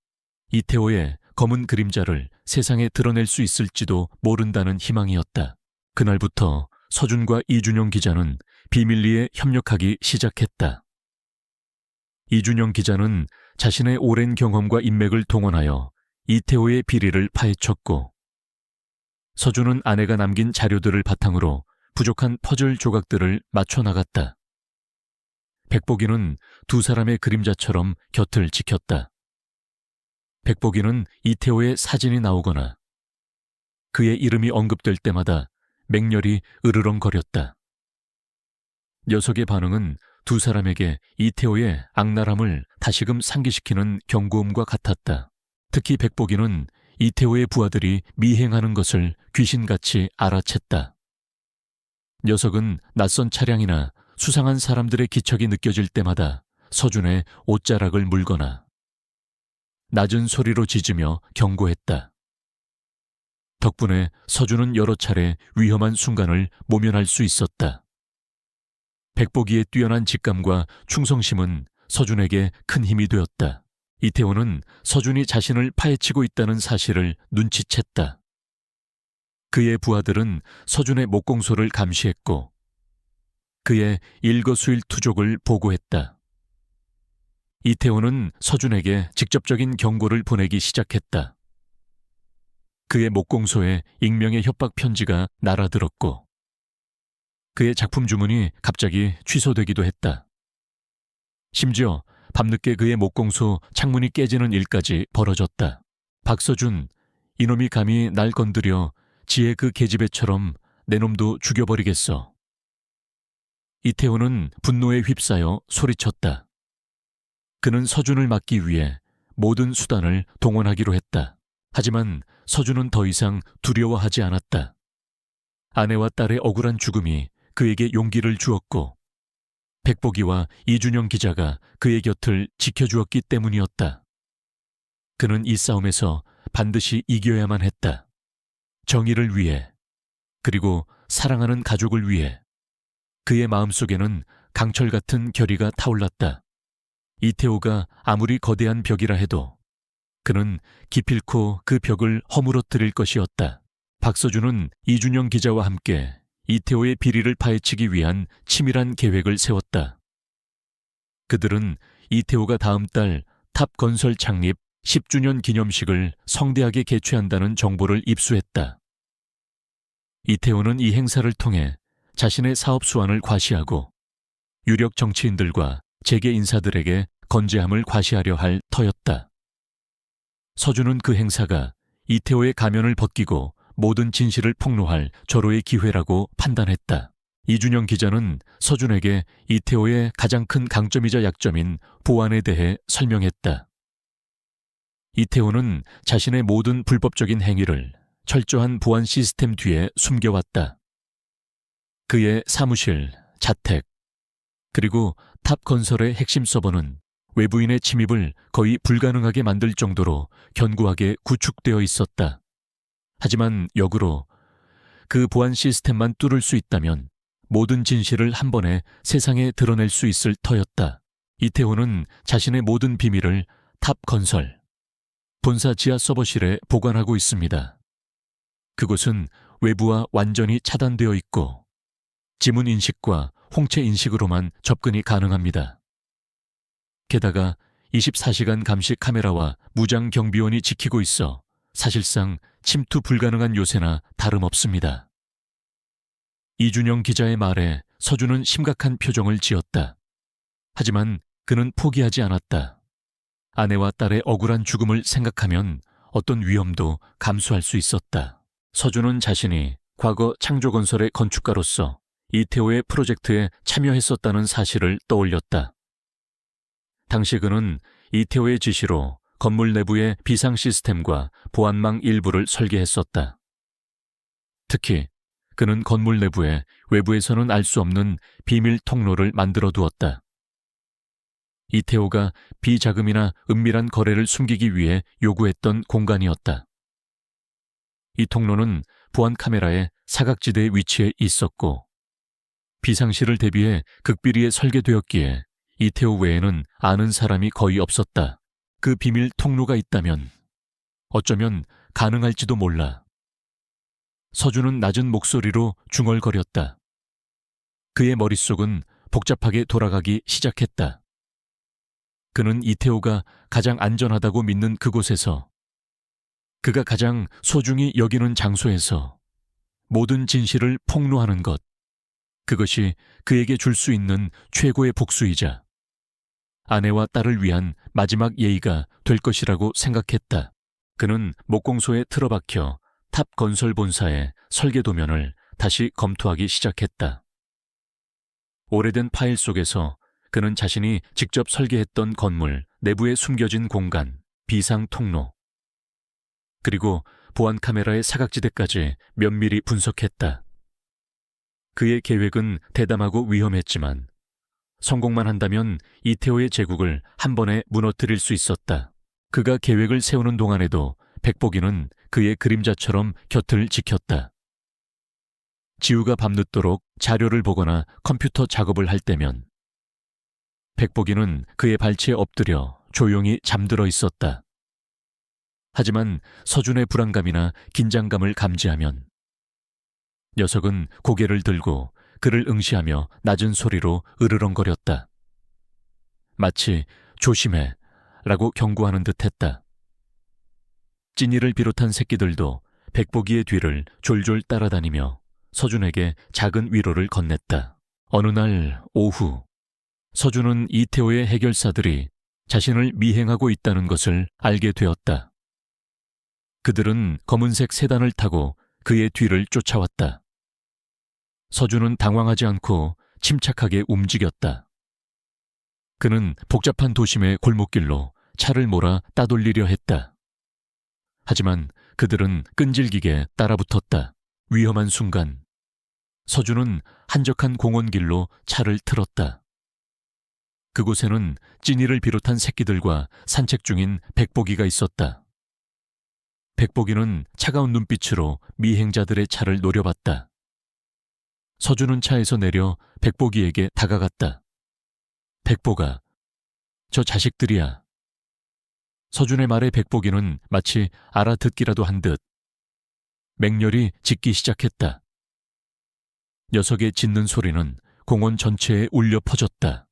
A: 이태호의 검은 그림자를 세상에 드러낼 수 있을지도 모른다는 희망이었다. 그날부터 서준과 이준영 기자는 비밀리에 협력하기 시작했다. 이준영 기자는 자신의 오랜 경험과 인맥을 동원하여 이태호의 비리를 파헤쳤고 서준은 아내가 남긴 자료들을 바탕으로 부족한 퍼즐 조각들을 맞춰 나갔다. 백복이는 두 사람의 그림자처럼 곁을 지켰다. 백복이는 이태호의 사진이 나오거나 그의 이름이 언급될 때마다 맹렬히 으르렁거렸다. 녀석의 반응은 두 사람에게 이태호의 악랄함을 다시금 상기시키는 경고음과 같았다. 특히 백복이는 이태호의 부하들이 미행하는 것을 귀신같이 알아챘다. 녀석은 낯선 차량이나 수상한 사람들의 기척이 느껴질 때마다 서준의 옷자락을 물거나 낮은 소리로 짖으며 경고했다. 덕분에 서준은 여러 차례 위험한 순간을 모면할 수 있었다. 백보기의 뛰어난 직감과 충성심은 서준에게 큰 힘이 되었다. 이태호는 서준이 자신을 파헤치고 있다는 사실을 눈치챘다. 그의 부하들은 서준의 목공소를 감시했고 그의 일거수일투족을 보고했다. 이태호는 서준에게 직접적인 경고를 보내기 시작했다. 그의 목공소에 익명의 협박 편지가 날아들었고 그의 작품 주문이 갑자기 취소되기도 했다. 심지어 밤늦게 그의 목공소 창문이 깨지는 일까지 벌어졌다. 박서준, 이놈이 감히 날 건드려 지의 그 계집애처럼 내 놈도 죽여버리겠어. 이태호는 분노에 휩싸여 소리쳤다. 그는 서준을 막기 위해 모든 수단을 동원하기로 했다. 하지만 서준은 더 이상 두려워하지 않았다. 아내와 딸의 억울한 죽음이 그에게 용기를 주었고 백보기와 이준영 기자가 그의 곁을 지켜주었기 때문이었다. 그는 이 싸움에서 반드시 이겨야만 했다. 정의를 위해, 그리고 사랑하는 가족을 위해. 그의 마음속에는 강철 같은 결의가 타올랐다. 이태호가 아무리 거대한 벽이라 해도 그는 기필코 그 벽을 허물어뜨릴 것이었다. 박서준은 이준영 기자와 함께 이태호의 비리를 파헤치기 위한 치밀한 계획을 세웠다. 그들은 이태호가 다음 달 탑건설 창립 10주년 기념식을 성대하게 개최한다는 정보를 입수했다. 이태호는 이 행사를 통해 자신의 사업 수완을 과시하고 유력 정치인들과 재계 인사들에게 건재함을 과시하려 할 터였다. 서준은 그 행사가 이태호의 가면을 벗기고 모든 진실을 폭로할 절호의 기회라고 판단했다. 이준영 기자는 서준에게 이태호의 가장 큰 강점이자 약점인 보안에 대해 설명했다. 이태호는 자신의 모든 불법적인 행위를 철저한 보안 시스템 뒤에 숨겨왔다. 그의 사무실, 자택, 그리고 탑건설의 핵심 서버는 외부인의 침입을 거의 불가능하게 만들 정도로 견고하게 구축되어 있었다. 하지만 역으로 그 보안 시스템만 뚫을 수 있다면 모든 진실을 한 번에 세상에 드러낼 수 있을 터였다. 이태호는 자신의 모든 비밀을 탑건설, 본사 지하 서버실에 보관하고 있습니다. 그곳은 외부와 완전히 차단되어 있고 지문 인식과 홍채 인식으로만 접근이 가능합니다. 게다가 24시간 감시 카메라와 무장 경비원이 지키고 있어 사실상 침투 불가능한 요새나 다름없습니다. 이준영 기자의 말에 서준은 심각한 표정을 지었다. 하지만 그는 포기하지 않았다. 아내와 딸의 억울한 죽음을 생각하면 어떤 위험도 감수할 수 있었다. 서준은 자신이 과거 창조건설의 건축가로서 이태호의 프로젝트에 참여했었다는 사실을 떠올렸다. 당시 그는 이태호의 지시로 건물 내부의 비상 시스템과 보안망 일부를 설계했었다. 특히 그는 건물 내부에 외부에서는 알 수 없는 비밀 통로를 만들어 두었다. 이태호가 비자금이나 은밀한 거래를 숨기기 위해 요구했던 공간이었다. 이 통로는 보안 카메라의 사각지대에 위치해 있었고 비상시를 대비해 극비리에 설계되었기에 이태호 외에는 아는 사람이 거의 없었다. 그 비밀 통로가 있다면 어쩌면 가능할지도 몰라. 서준은 낮은 목소리로 중얼거렸다. 그의 머릿속은 복잡하게 돌아가기 시작했다. 그는 이태호가 가장 안전하다고 믿는 그곳에서, 그가 가장 소중히 여기는 장소에서 모든 진실을 폭로하는 것, 그것이 그에게 줄 수 있는 최고의 복수이자 아내와 딸을 위한 마지막 예의가 될 것이라고 생각했다. 그는 목공소에 틀어박혀 탑건설 본사의 설계 도면을 다시 검토하기 시작했다. 오래된 파일 속에서 그는 자신이 직접 설계했던 건물 내부에 숨겨진 공간, 비상 통로, 그리고 보안 카메라의 사각지대까지 면밀히 분석했다. 그의 계획은 대담하고 위험했지만 성공만 한다면 이태호의 제국을 한 번에 무너뜨릴 수 있었다. 그가 계획을 세우는 동안에도 백보기는 그의 그림자처럼 곁을 지켰다. 지우가 밤늦도록 자료를 보거나 컴퓨터 작업을 할 때면 백복이는 그의 발치에 엎드려 조용히 잠들어 있었다. 하지만 서준의 불안감이나 긴장감을 감지하면 녀석은 고개를 들고 그를 응시하며 낮은 소리로 으르렁거렸다. 마치 조심해 라고 경고하는 듯 했다. 찐이를 비롯한 새끼들도 백복이의 뒤를 졸졸 따라다니며 서준에게 작은 위로를 건넸다. 어느 날 오후 서준은 이태호의 해결사들이 자신을 미행하고 있다는 것을 알게 되었다. 그들은 검은색 세단을 타고 그의 뒤를 쫓아왔다. 서준은 당황하지 않고 침착하게 움직였다. 그는 복잡한 도심의 골목길로 차를 몰아 따돌리려 했다. 하지만 그들은 끈질기게 따라붙었다. 위험한 순간 서준은 한적한 공원길로 차를 틀었다. 그곳에는 찐이를 비롯한 새끼들과 산책 중인 백복이가 있었다. 백복이는 차가운 눈빛으로 미행자들의 차를 노려봤다. 서준은 차에서 내려 백복이에게 다가갔다. 백복아, 저 자식들이야. 서준의 말에 백복이는 마치 알아듣기라도 한 듯 맹렬히 짖기 시작했다. 녀석의 짖는 소리는 공원 전체에 울려 퍼졌다.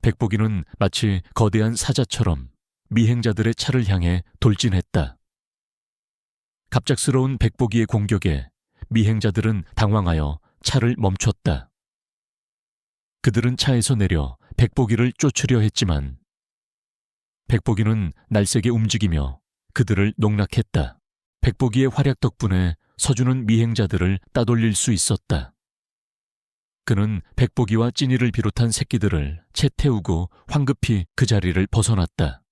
A: 백복이는 마치 거대한 사자처럼 미행자들의 차를 향해 돌진했다. 갑작스러운 백복이의 공격에 미행자들은 당황하여 차를 멈췄다. 그들은 차에서 내려 백복이를 쫓으려 했지만 백복이는 날쌔게 움직이며 그들을 농락했다. 백복이의 활약 덕분에 서준은 미행자들을 따돌릴 수 있었다. 그는 백복이와 찐이를 비롯한 새끼들을 채 태우고 황급히 그 자리를 벗어났다.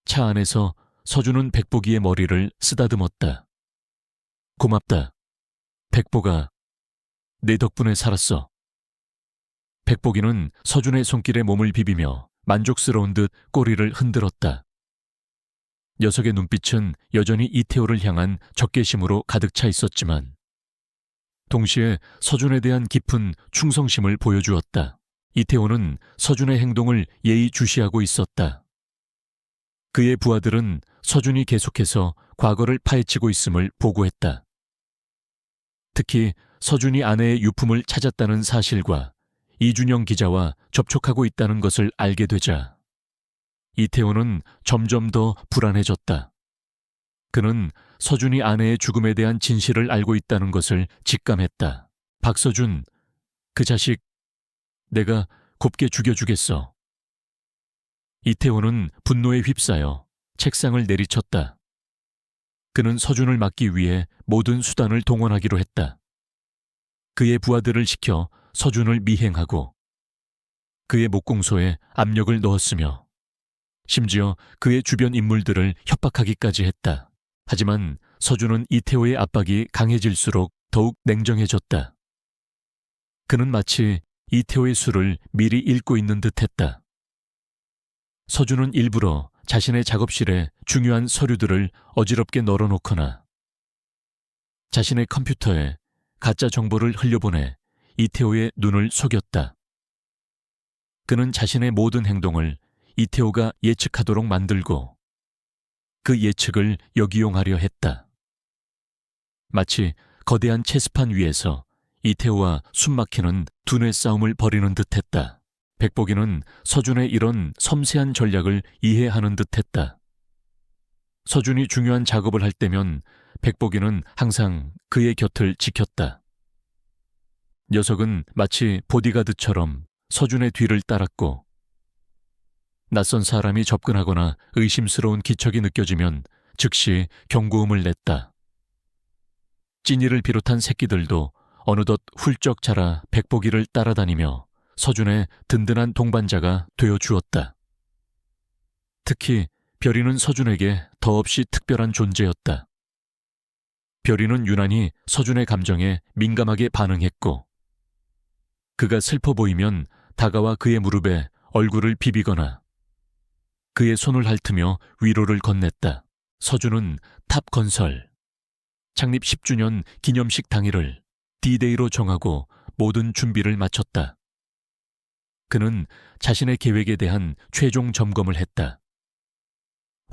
A: 차 안에서 서준은 백복이의 머리를 쓰다듬었다. 고맙다. 백복아, 내 덕분에 살았어. 백복이는 서준의 손길에 몸을 비비며 만족스러운 듯 꼬리를 흔들었다. 녀석의 눈빛은 여전히 이태호를 향한 적개심으로 가득 차 있었지만 동시에 서준에 대한 깊은 충성심을 보여주었다. 이태호는 서준의 행동을 예의주시하고 있었다. 그의 부하들은 서준이 계속해서 과거를 파헤치고 있음을 보고했다. 특히 서준이 아내의 유품을 찾았다는 사실과 이준영 기자와 접촉하고 있다는 것을 알게 되자 이태호는 점점 더 불안해졌다. 그는 서준이 아내의 죽음에 대한 진실을 알고 있다는 것을 직감했다. 박서준, 그 자식 내가 곱게 죽여주겠어. 이태호는 분노에 휩싸여 책상을 내리쳤다. 그는 서준을 막기 위해 모든 수단을 동원하기로 했다. 그의 부하들을 시켜 서준을 미행하고 그의 목공소에 압력을 넣었으며 심지어 그의 주변 인물들을 협박하기까지 했다. 하지만 서준은 이태호의 압박이 강해질수록 더욱 냉정해졌다. 그는 마치 이태호의 수를 미리 읽고 있는 듯했다. 서준은 일부러 자신의 작업실에 중요한 서류들을 어지럽게 널어놓거나 자신의 컴퓨터에 가짜 정보를 흘려보내 이태호의 눈을 속였다. 그는 자신의 모든 행동을 이태호가 예측하도록 만들고 그 예측을 역이용하려 했다. 마치 거대한 체스판 위에서 이태호와 숨막히는 두뇌 싸움을 벌이는 듯했다. 백복이는 서준의 이런 섬세한 전략을 이해하는 듯했다. 서준이 중요한 작업을 할 때면 백복이는 항상 그의 곁을 지켰다. 녀석은 마치 보디가드처럼 서준의 뒤를 따랐고 낯선 사람이 접근하거나 의심스러운 기척이 느껴지면 즉시 경고음을 냈다. 찐이를 비롯한 새끼들도 어느덧 훌쩍 자라 백복이를 따라다니며 서준의 든든한 동반자가 되어 주었다. 특히 별이는 서준에게 더없이 특별한 존재였다. 별이는 유난히 서준의 감정에 민감하게 반응했고 그가 슬퍼 보이면 다가와 그의 무릎에 얼굴을 비비거나 그의 손을 핥으며 위로를 건넸다. 서준은 탑건설, 창립 10주년 기념식 당일을 D-Day로 정하고 모든 준비를 마쳤다. 그는 자신의 계획에 대한 최종 점검을 했다.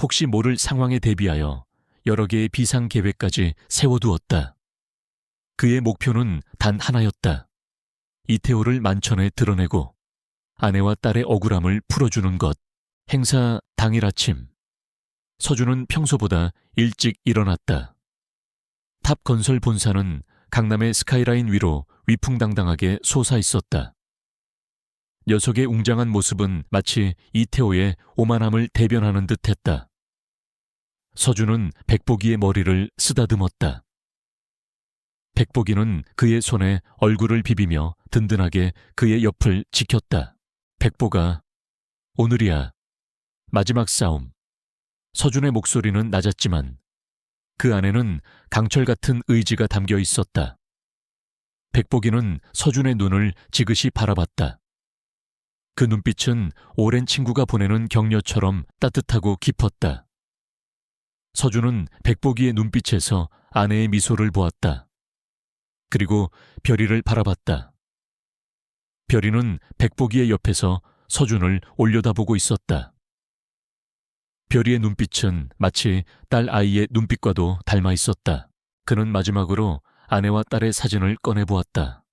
A: 혹시 모를 상황에 대비하여 여러 개의 비상 계획까지 세워두었다. 그의 목표는 단 하나였다. 이태호를 만천에 드러내고 아내와 딸의 억울함을 풀어주는 것. 행사 당일 아침, 서준은 평소보다 일찍 일어났다. 탑건설 본사는 강남의 스카이라인 위로 위풍당당하게 솟아 있었다. 녀석의 웅장한 모습은 마치 이태호의 오만함을 대변하는 듯했다. 서준은 백복이의 머리를 쓰다듬었다. 백복이는 그의 손에 얼굴을 비비며 든든하게 그의 옆을 지켰다. 백복아, 오늘이야. 마지막 싸움. 서준의 목소리는 낮았지만 그 안에는 강철 같은 의지가 담겨 있었다. 백복이는 서준의 눈을 지그시 바라봤다. 그 눈빛은 오랜 친구가 보내는 격려처럼 따뜻하고 깊었다. 서준은 백복이의 눈빛에서 아내의 미소를 보았다. 그리고 별이를 바라봤다. 별이는 백복이의 옆에서 서준을 올려다보고 있었다. 별이의 눈빛은 마치 딸 아이의 눈빛과도 닮아 있었다. 그는 마지막으로 아내와 딸의 사진을 꺼내보았다.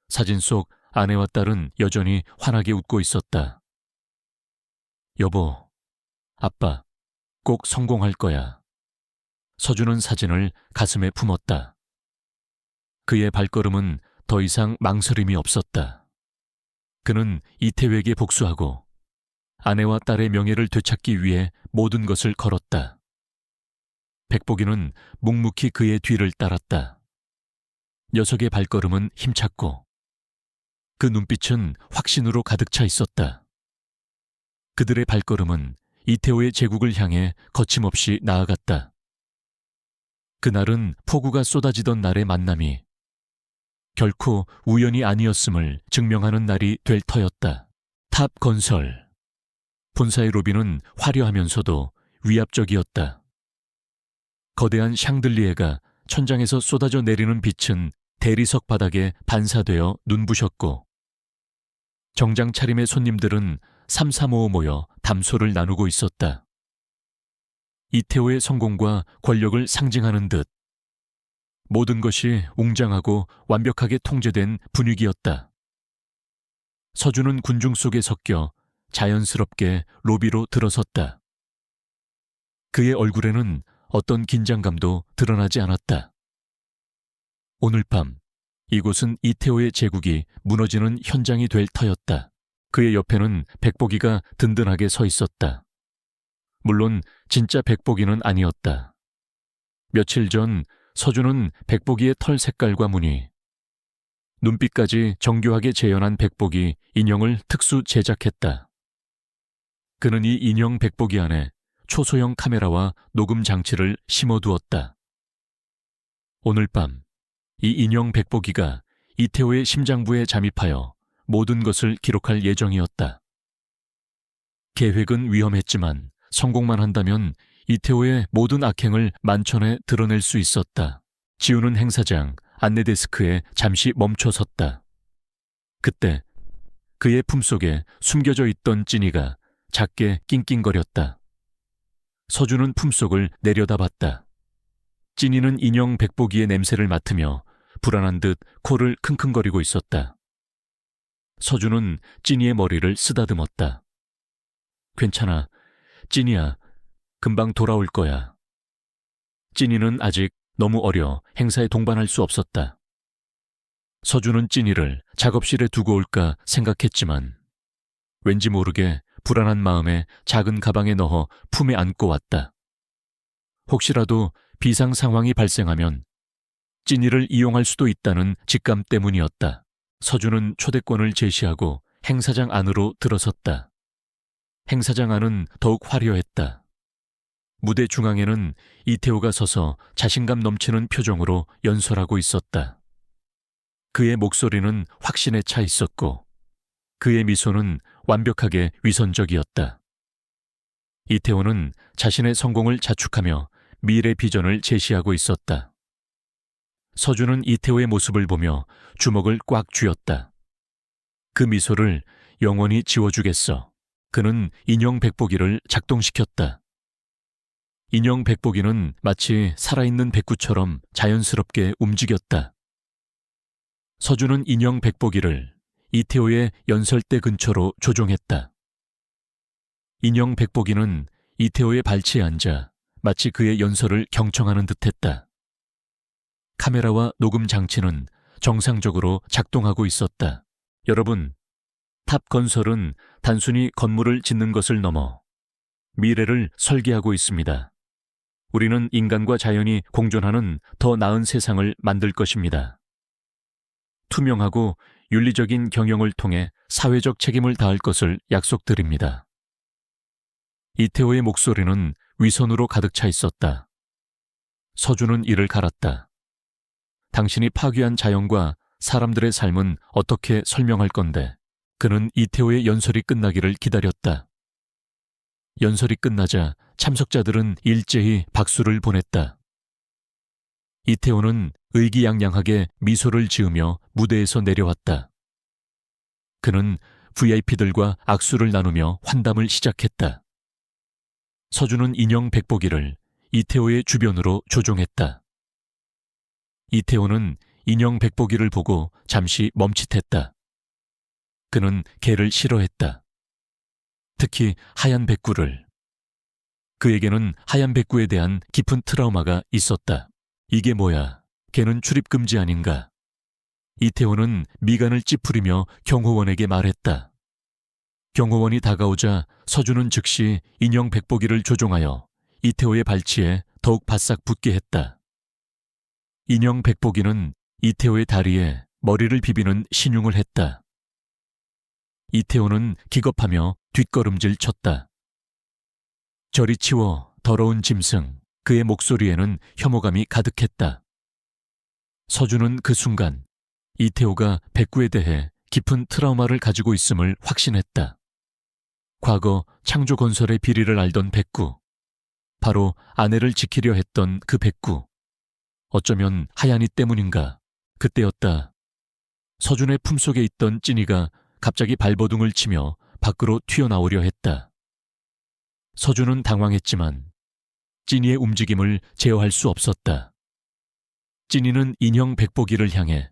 A: 사진 속 아내와 딸은 여전히 환하게 웃고 있었다. 여보, 아빠, 꼭 성공할 거야. 서준은 사진을 가슴에 품었다. 그의 발걸음은 더 이상 망설임이 없었다. 그는 이태호에게 복수하고 아내와 딸의 명예를 되찾기 위해 모든 것을 걸었다. 백복이는 묵묵히 그의 뒤를 따랐다. 녀석의 발걸음은 힘찼고 그 눈빛은 확신으로 가득 차 있었다. 그들의 발걸음은 이태호의 제국을 향해 거침없이 나아갔다. 그날은 폭우가 쏟아지던 날의 만남이 결코 우연이 아니었음을 증명하는 날이 될 터였다. 탑 건설. 본사의 로비는 화려하면서도 위압적이었다. 거대한 샹들리에가 천장에서 쏟아져 내리는 빛은 대리석 바닥에 반사되어 눈부셨고 정장 차림의 손님들은 삼삼오오 모여 담소를 나누고 있었다. 이태호의 성공과 권력을 상징하는 듯 모든 것이 웅장하고 완벽하게 통제된 분위기였다. 서준은 군중 속에 섞여 자연스럽게 로비로 들어섰다. 그의 얼굴에는 어떤 긴장감도 드러나지 않았다. 오늘 밤 이곳은 이태호의 제국이 무너지는 현장이 될 터였다. 그의 옆에는 백복이가 든든하게 서 있었다. 물론 진짜 백복이는 아니었다. 며칠 전 서준은 백복이의 털 색깔과 무늬, 눈빛까지 정교하게 재현한 백복이 인형을 특수 제작했다. 그는 이 인형 백복이 안에 초소형 카메라와 녹음 장치를 심어두었다. 오늘 밤 이 인형 백복이가 이태호의 심장부에 잠입하여 모든 것을 기록할 예정이었다. 계획은 위험했지만 성공만 한다면 이태호의 모든 악행을 만천에 드러낼 수 있었다. 지우는 행사장 안내데스크에 잠시 멈춰섰다. 그때 그의 품속에 숨겨져 있던 찐이가 작게 낑낑거렸다. 서준은 품속을 내려다봤다. 찐이는 인형 백복이의 냄새를 맡으며 불안한 듯 코를 킁킁거리고 있었다. 서준은 찐이의 머리를 쓰다듬었다. 괜찮아, 찐이야. 금방 돌아올 거야. 찐이는 아직 너무 어려 행사에 동반할 수 없었다. 서준은 찐이를 작업실에 두고 올까 생각했지만 왠지 모르게 불안한 마음에 작은 가방에 넣어 품에 안고 왔다. 혹시라도 비상 상황이 발생하면 찐이를 이용할 수도 있다는 직감 때문이었다. 서준은 초대권을 제시하고 행사장 안으로 들어섰다. 행사장 안은 더욱 화려했다. 무대 중앙에는 이태호가 서서 자신감 넘치는 표정으로 연설하고 있었다. 그의 목소리는 확신에 차 있었고 그의 미소는 완벽하게 위선적이었다. 이태호는 자신의 성공을 자축하며 미래 비전을 제시하고 있었다. 서준은 이태호의 모습을 보며 주먹을 꽉 쥐었다. 그 미소를 영원히 지워주겠어. 그는 인형 백보기를 작동시켰다. 인형 백보기는 마치 살아있는 백구처럼 자연스럽게 움직였다. 서준은 인형 백보기를 이태호의 연설대 근처로 조종했다. 인형 백보기는 이태호의 발치에 앉아 마치 그의 연설을 경청하는 듯했다. 카메라와 녹음 장치는 정상적으로 작동하고 있었다. 여러분, 탑 건설은 단순히 건물을 짓는 것을 넘어 미래를 설계하고 있습니다. 우리는 인간과 자연이 공존하는 더 나은 세상을 만들 것입니다. 투명하고 윤리적인 경영을 통해 사회적 책임을 다할 것을 약속드립니다. 이태호의 목소리는 위선으로 가득 차 있었다. 서준은 이를 갈았다. 당신이 파괴한 자연과 사람들의 삶은 어떻게 설명할 건데? 그는 이태호의 연설이 끝나기를 기다렸다. 연설이 끝나자 참석자들은 일제히 박수를 보냈다. 이태호는 의기양양하게 미소를 지으며 무대에서 내려왔다. 그는 VIP들과 악수를 나누며 환담을 시작했다. 서준은 인형 백보기를 이태호의 주변으로 조종했다. 이태호는 인형 백보기를 보고 잠시 멈칫했다. 그는 개를 싫어했다. 특히 하얀 백구를. 그에게는 하얀 백구에 대한 깊은 트라우마가 있었다. 이게 뭐야? 개는 출입금지 아닌가? 이태호는 미간을 찌푸리며 경호원에게 말했다. 경호원이 다가오자 서준은 즉시 인형 백보기를 조종하여 이태호의 발치에 더욱 바싹 붙게 했다. 인형 백보기는 이태호의 다리에 머리를 비비는 신용을 했다. 이태호는 기겁하며 뒷걸음질 쳤다. 저리 치워, 더러운 짐승. 그의 목소리에는 혐오감이 가득했다. 서준은 그 순간 이태호가 백구에 대해 깊은 트라우마를 가지고 있음을 확신했다. 과거 창조건설의 비리를 알던 백구. 바로 아내를 지키려 했던 그 백구. 어쩌면 하얀이 때문인가. 그때였다. 서준의 품속에 있던 찐이가 갑자기 발버둥을 치며 밖으로 튀어나오려 했다. 서준은 당황했지만 찐이의 움직임을 제어할 수 없었다. 찐이는 인형 백보기를 향해,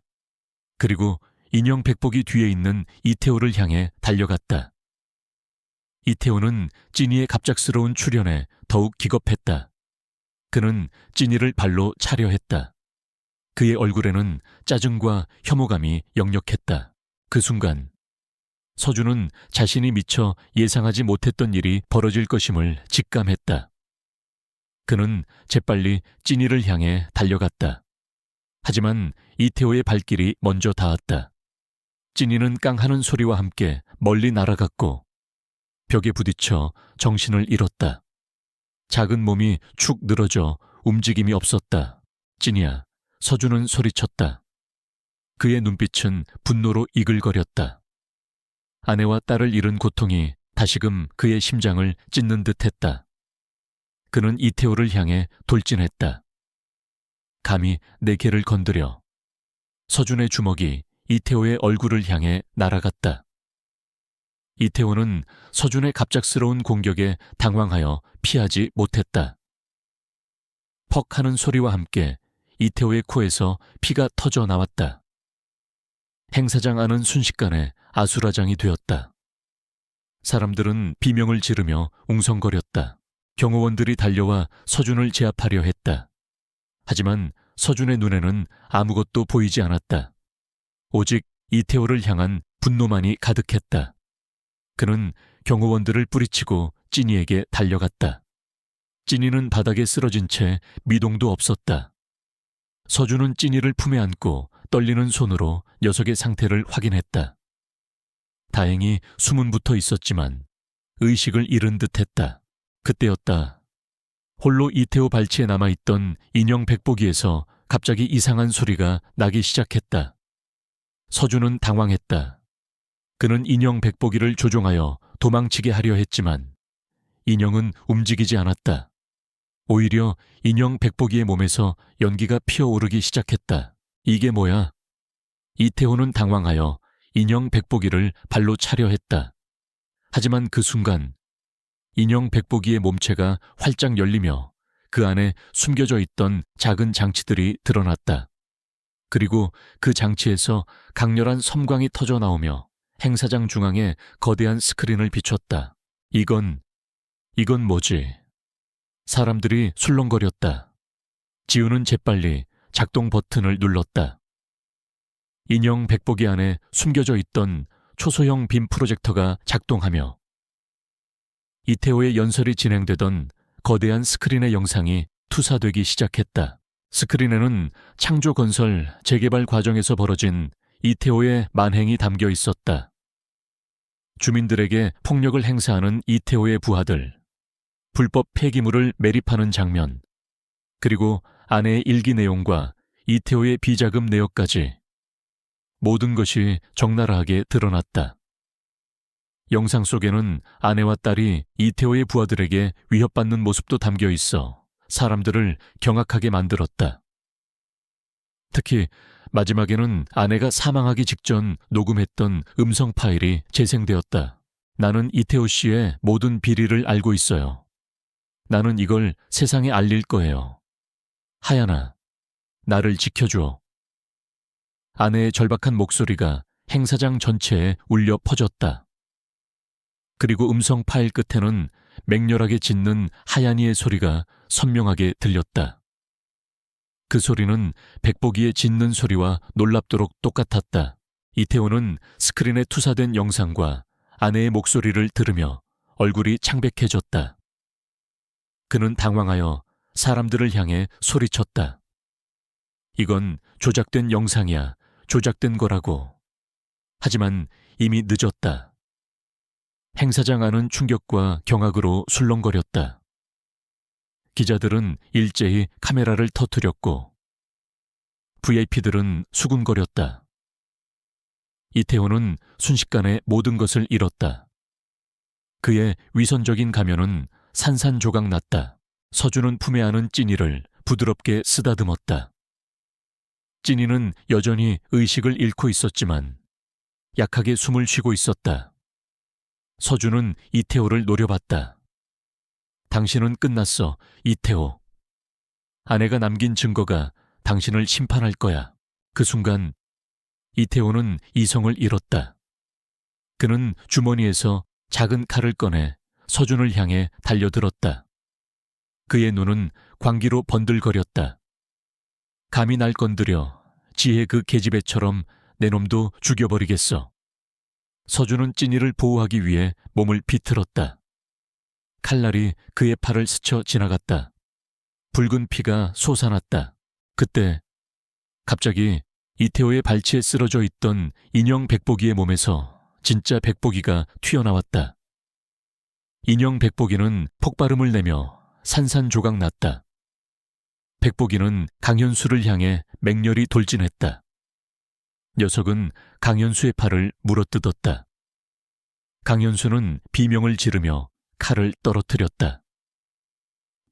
A: 그리고 인형 백보기 뒤에 있는 이태호를 향해 달려갔다. 이태호는 찐이의 갑작스러운 출현에 더욱 기겁했다. 그는 찐이를 발로 차려 했다. 그의 얼굴에는 짜증과 혐오감이 역력했다. 그 순간 서준은 자신이 미처 예상하지 못했던 일이 벌어질 것임을 직감했다. 그는 재빨리 찐이를 향해 달려갔다. 하지만 이태호의 발길이 먼저 닿았다. 찐이는 깡하는 소리와 함께 멀리 날아갔고 벽에 부딪혀 정신을 잃었다. 작은 몸이 축 늘어져 움직임이 없었다. 찐이야, 서준은 소리쳤다. 그의 눈빛은 분노로 이글거렸다. 아내와 딸을 잃은 고통이 다시금 그의 심장을 찢는 듯했다. 그는 이태호를 향해 돌진했다. 감히 내 개를 건드려. 서준의 주먹이 이태호의 얼굴을 향해 날아갔다. 이태호는 서준의 갑작스러운 공격에 당황하여 피하지 못했다. 퍽 하는 소리와 함께 이태호의 코에서 피가 터져 나왔다. 행사장 안은 순식간에 아수라장이 되었다. 사람들은 비명을 지르며 웅성거렸다. 경호원들이 달려와 서준을 제압하려 했다. 하지만 서준의 눈에는 아무것도 보이지 않았다. 오직 이태호를 향한 분노만이 가득했다. 그는 경호원들을 뿌리치고 찐이에게 달려갔다. 찐이는 바닥에 쓰러진 채 미동도 없었다. 서준은 찐이를 품에 안고 떨리는 손으로 녀석의 상태를 확인했다. 다행히 숨은 붙어 있었지만 의식을 잃은 듯했다. 그때였다. 홀로 이태호 발치에 남아있던 인형 백보기에서 갑자기 이상한 소리가 나기 시작했다. 서준은 당황했다. 그는 인형 백보기를 조종하여 도망치게 하려 했지만 인형은 움직이지 않았다. 오히려 인형 백복이의 몸에서 연기가 피어오르기 시작했다. 이게 뭐야? 이태호는 당황하여 인형 백복이를 발로 차려 했다. 하지만 그 순간 인형 백복이의 몸체가 활짝 열리며 그 안에 숨겨져 있던 작은 장치들이 드러났다. 그리고 그 장치에서 강렬한 섬광이 터져 나오며 행사장 중앙에 거대한 스크린을 비췄다. 이건 뭐지? 사람들이 술렁거렸다. 지우는 재빨리 작동 버튼을 눌렀다. 인형 백복이 안에 숨겨져 있던 초소형 빔 프로젝터가 작동하며 이태호의 연설이 진행되던 거대한 스크린의 영상이 투사되기 시작했다. 스크린에는 창조건설 재개발 과정에서 벌어진 이태호의 만행이 담겨 있었다. 주민들에게 폭력을 행사하는 이태호의 부하들, 불법 폐기물을 매립하는 장면, 그리고 아내의 일기 내용과 이태호의 비자금 내역까지 모든 것이 적나라하게 드러났다. 영상 속에는 아내와 딸이 이태호의 부하들에게 위협받는 모습도 담겨 있어 사람들을 경악하게 만들었다. 특히 마지막에는 아내가 사망하기 직전 녹음했던 음성 파일이 재생되었다. 나는 이태호 씨의 모든 비리를 알고 있어요. 나는 이걸 세상에 알릴 거예요. 하연아, 나를 지켜줘. 아내의 절박한 목소리가 행사장 전체에 울려 퍼졌다. 그리고 음성 파일 끝에는 맹렬하게 짖는 하얀이의 소리가 선명하게 들렸다. 그 소리는 백복이의 짖는 소리와 놀랍도록 똑같았다. 이태호는 스크린에 투사된 영상과 아내의 목소리를 들으며 얼굴이 창백해졌다. 그는 당황하여 사람들을 향해 소리쳤다. 이건 조작된 영상이야. 조작된 거라고. 하지만 이미 늦었다. 행사장 안은 충격과 경악으로 술렁거렸다. 기자들은 일제히 카메라를 터뜨렸고 VIP들은 수군거렸다. 이태호는 순식간에 모든 것을 잃었다. 그의 위선적인 가면은 산산조각 났다. 서준은 품에 안은 찐이를 부드럽게 쓰다듬었다. 찐이는 여전히 의식을 잃고 있었지만 약하게 숨을 쉬고 있었다. 서준은 이태호를 노려봤다. 당신은 끝났어, 이태호. 아내가 남긴 증거가 당신을 심판할 거야. 그 순간 이태호는 이성을 잃었다. 그는 주머니에서 작은 칼을 꺼내 서준을 향해 달려들었다. 그의 눈은 광기로 번들거렸다. 감히 날 건드려 지혜 그 계집애처럼 내 놈도 죽여버리겠어. 서준은 찐이를 보호하기 위해 몸을 비틀었다. 칼날이 그의 팔을 스쳐 지나갔다. 붉은 피가 솟아났다. 그때 갑자기 이태호의 발치에 쓰러져 있던 인형 백복이의 몸에서 진짜 백복이가 튀어나왔다. 인형 백복이는 폭발음을 내며 산산조각 났다. 백복이는 강현수를 향해 맹렬히 돌진했다. 녀석은 강현수의 팔을 물어뜯었다. 강현수는 비명을 지르며 칼을 떨어뜨렸다.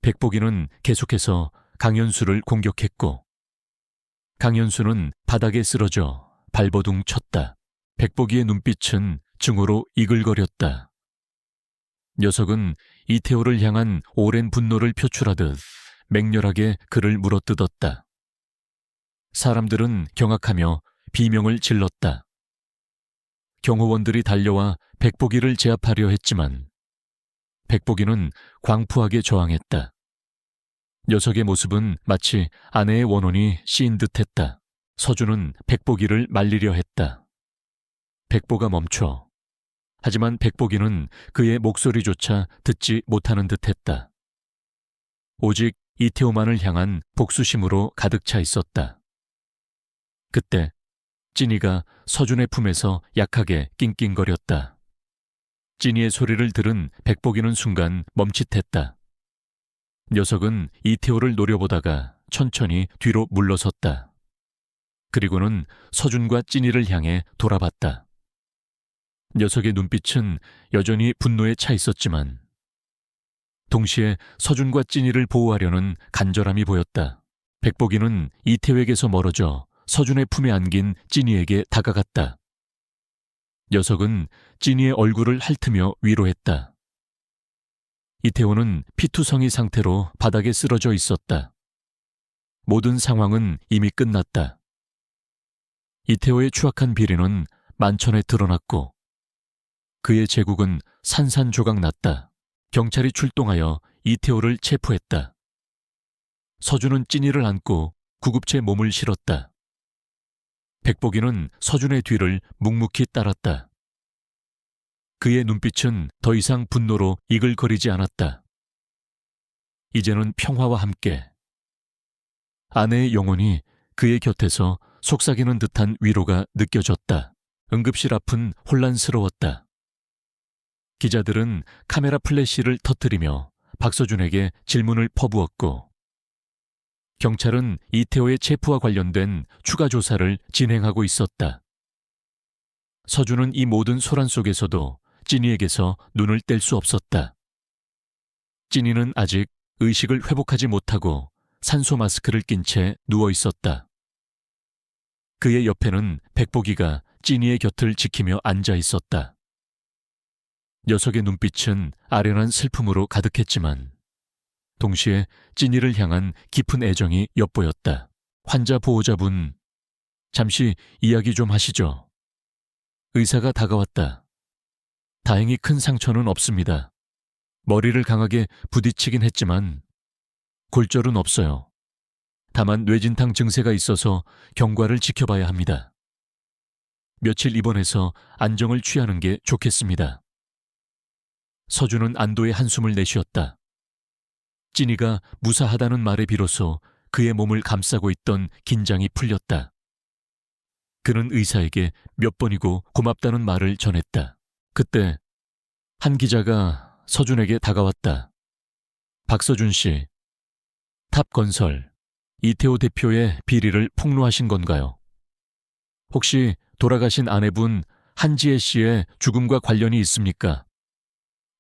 A: 백복이는 계속해서 강현수를 공격했고 강현수는 바닥에 쓰러져 발버둥 쳤다. 백복이의 눈빛은 증오로 이글거렸다. 녀석은 이태호를 향한 오랜 분노를 표출하듯 맹렬하게 그를 물어뜯었다. 사람들은 경악하며 비명을 질렀다. 경호원들이 달려와 백복이를 제압하려 했지만 백복이는 광푸하게 저항했다. 녀석의 모습은 마치 아내의 원혼이 씌인 듯했다. 서준은 백복이를 말리려 했다. 백보가 멈춰. 하지만 백복이는 그의 목소리조차 듣지 못하는 듯했다. 오직 이태호만을 향한 복수심으로 가득 차 있었다. 그때 찐이가 서준의 품에서 약하게 낑낑거렸다. 찐이의 소리를 들은 백복이는 순간 멈칫했다. 녀석은 이태호를 노려보다가 천천히 뒤로 물러섰다. 그리고는 서준과 찐이를 향해 돌아봤다. 녀석의 눈빛은 여전히 분노에 차 있었지만 동시에 서준과 찐이를 보호하려는 간절함이 보였다. 백복이는 이태호에게서 멀어져 서준의 품에 안긴 찐이에게 다가갔다. 녀석은 찐이의 얼굴을 핥으며 위로했다. 이태호는 피투성이 상태로 바닥에 쓰러져 있었다. 모든 상황은 이미 끝났다. 이태호의 추악한 비리는 만천에 드러났고 그의 제국은 산산조각 났다. 경찰이 출동하여 이태호를 체포했다. 서준은 찐이를 안고 구급체 몸을 실었다. 백복이는 서준의 뒤를 묵묵히 따랐다. 그의 눈빛은 더 이상 분노로 이글거리지 않았다. 이제는 평화와 함께 아내의 영혼이 그의 곁에서 속삭이는 듯한 위로가 느껴졌다. 응급실 앞은 혼란스러웠다. 기자들은 카메라 플래시를 터뜨리며 박서준에게 질문을 퍼부었고 경찰은 이태호의 체포와 관련된 추가 조사를 진행하고 있었다. 서준은 이 모든 소란 속에서도 찐이에게서 눈을 뗄 수 없었다. 찐이는 아직 의식을 회복하지 못하고 산소 마스크를 낀 채 누워 있었다. 그의 옆에는 백복이가 찐이의 곁을 지키며 앉아 있었다. 녀석의 눈빛은 아련한 슬픔으로 가득했지만 동시에 찐이를 향한 깊은 애정이 엿보였다. 환자 보호자분, 잠시 이야기 좀 하시죠. 의사가 다가왔다. 다행히 큰 상처는 없습니다. 머리를 강하게 부딪히긴 했지만 골절은 없어요. 다만 뇌진탕 증세가 있어서 경과를 지켜봐야 합니다. 며칠 입원해서 안정을 취하는 게 좋겠습니다. 서준은 안도의 한숨을 내쉬었다. 찐이가 무사하다는 말에 비로소 그의 몸을 감싸고 있던 긴장이 풀렸다. 그는 의사에게 몇 번이고 고맙다는 말을 전했다. 그때 한 기자가 서준에게 다가왔다. 박서준 씨, 탑건설, 이태호 대표의 비리를 폭로하신 건가요? 혹시 돌아가신 아내분 한지혜 씨의 죽음과 관련이 있습니까?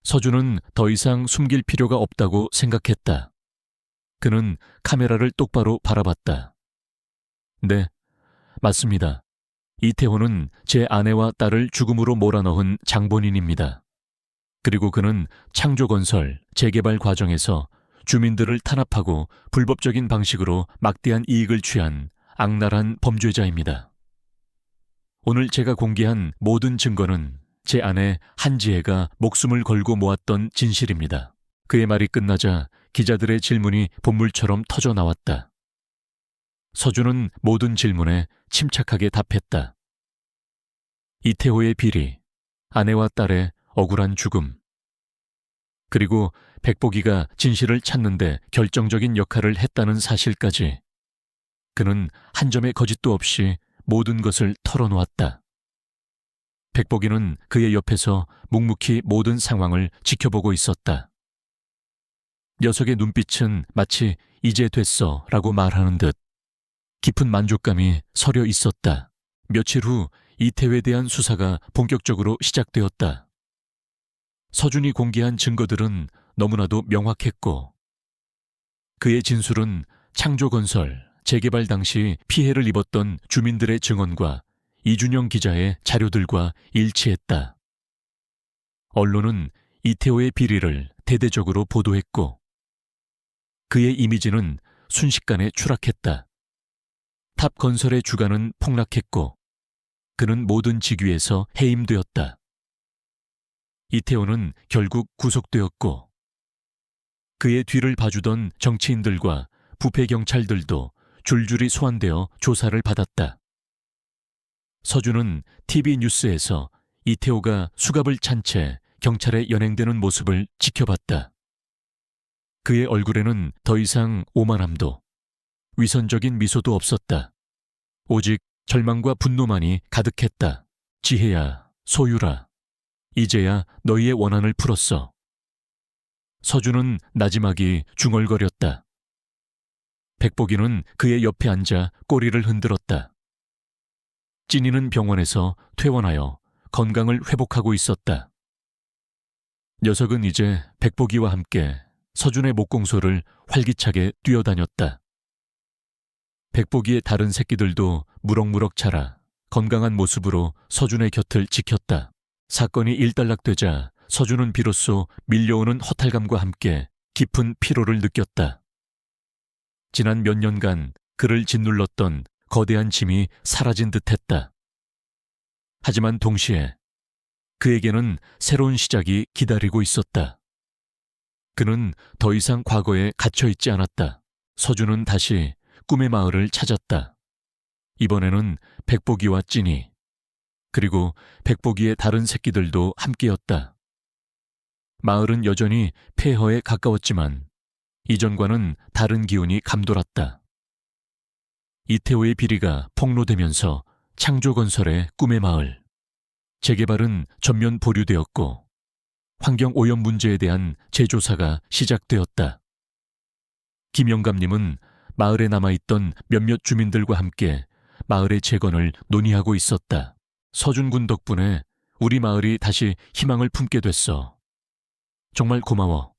A: 서준은 더 이상 숨길 필요가 없다고 생각했다. 그는 카메라를 똑바로 바라봤다. 네, 맞습니다. 이태호는 제 아내와 딸을 죽음으로 몰아넣은 장본인입니다. 그리고 그는 창조건설, 재개발 과정에서 주민들을 탄압하고 불법적인 방식으로 막대한 이익을 취한 악랄한 범죄자입니다. 오늘 제가 공개한 모든 증거는 제 아내 한지혜가 목숨을 걸고 모았던 진실입니다. 그의 말이 끝나자 기자들의 질문이 본물처럼 터져 나왔다. 서준은 모든 질문에 침착하게 답했다. 이태호의 비리, 아내와 딸의 억울한 죽음, 그리고 백복이가 진실을 찾는데 결정적인 역할을 했다는 사실까지 그는 한 점의 거짓도 없이 모든 것을 털어놓았다. 백복이는 그의 옆에서 묵묵히 모든 상황을 지켜보고 있었다. 녀석의 눈빛은 마치 이제 됐어 라고 말하는 듯 깊은 만족감이 서려 있었다. 며칠 후 이태호에 대한 수사가 본격적으로 시작되었다. 서준이 공개한 증거들은 너무나도 명확했고 그의 진술은 창조건설, 재개발 당시 피해를 입었던 주민들의 증언과 이준영 기자의 자료들과 일치했다. 언론은 이태호의 비리를 대대적으로 보도했고 그의 이미지는 순식간에 추락했다. 탑건설의 주가는 폭락했고 그는 모든 직위에서 해임되었다. 이태호는 결국 구속되었고 그의 뒤를 봐주던 정치인들과 부패 경찰들도 줄줄이 소환되어 조사를 받았다. 서준은 TV 뉴스에서 이태호가 수갑을 찬 채 경찰에 연행되는 모습을 지켜봤다. 그의 얼굴에는 더 이상 오만함도 위선적인 미소도 없었다. 오직 절망과 분노만이 가득했다. 지혜야, 소유라, 이제야 너희의 원한을 풀었어. 서준은 나지막이 중얼거렸다. 백복이는 그의 옆에 앉아 꼬리를 흔들었다. 찐이는 병원에서 퇴원하여 건강을 회복하고 있었다. 녀석은 이제 백복이와 함께 서준의 목공소를 활기차게 뛰어다녔다. 백복이의 다른 새끼들도 무럭무럭 자라 건강한 모습으로 서준의 곁을 지켰다. 사건이 일단락되자 서준은 비로소 밀려오는 허탈감과 함께 깊은 피로를 느꼈다. 지난 몇 년간 그를 짓눌렀던 거대한 짐이 사라진 듯했다. 하지만 동시에 그에게는 새로운 시작이 기다리고 있었다. 그는 더 이상 과거에 갇혀있지 않았다. 서준은 다시 꿈의 마을을 찾았다. 이번에는 백복이와 찐이, 그리고 백복이의 다른 새끼들도 함께였다. 마을은 여전히 폐허에 가까웠지만 이전과는 다른 기운이 감돌았다. 이태호의 비리가 폭로되면서 창조건설의 꿈의 마을, 재개발은 전면 보류되었고 환경오염 문제에 대한 재조사가 시작되었다. 김영감님은 마을에 남아있던 몇몇 주민들과 함께 마을의 재건을 논의하고 있었다. 서준군 덕분에 우리 마을이 다시 희망을 품게 됐어. 정말 고마워.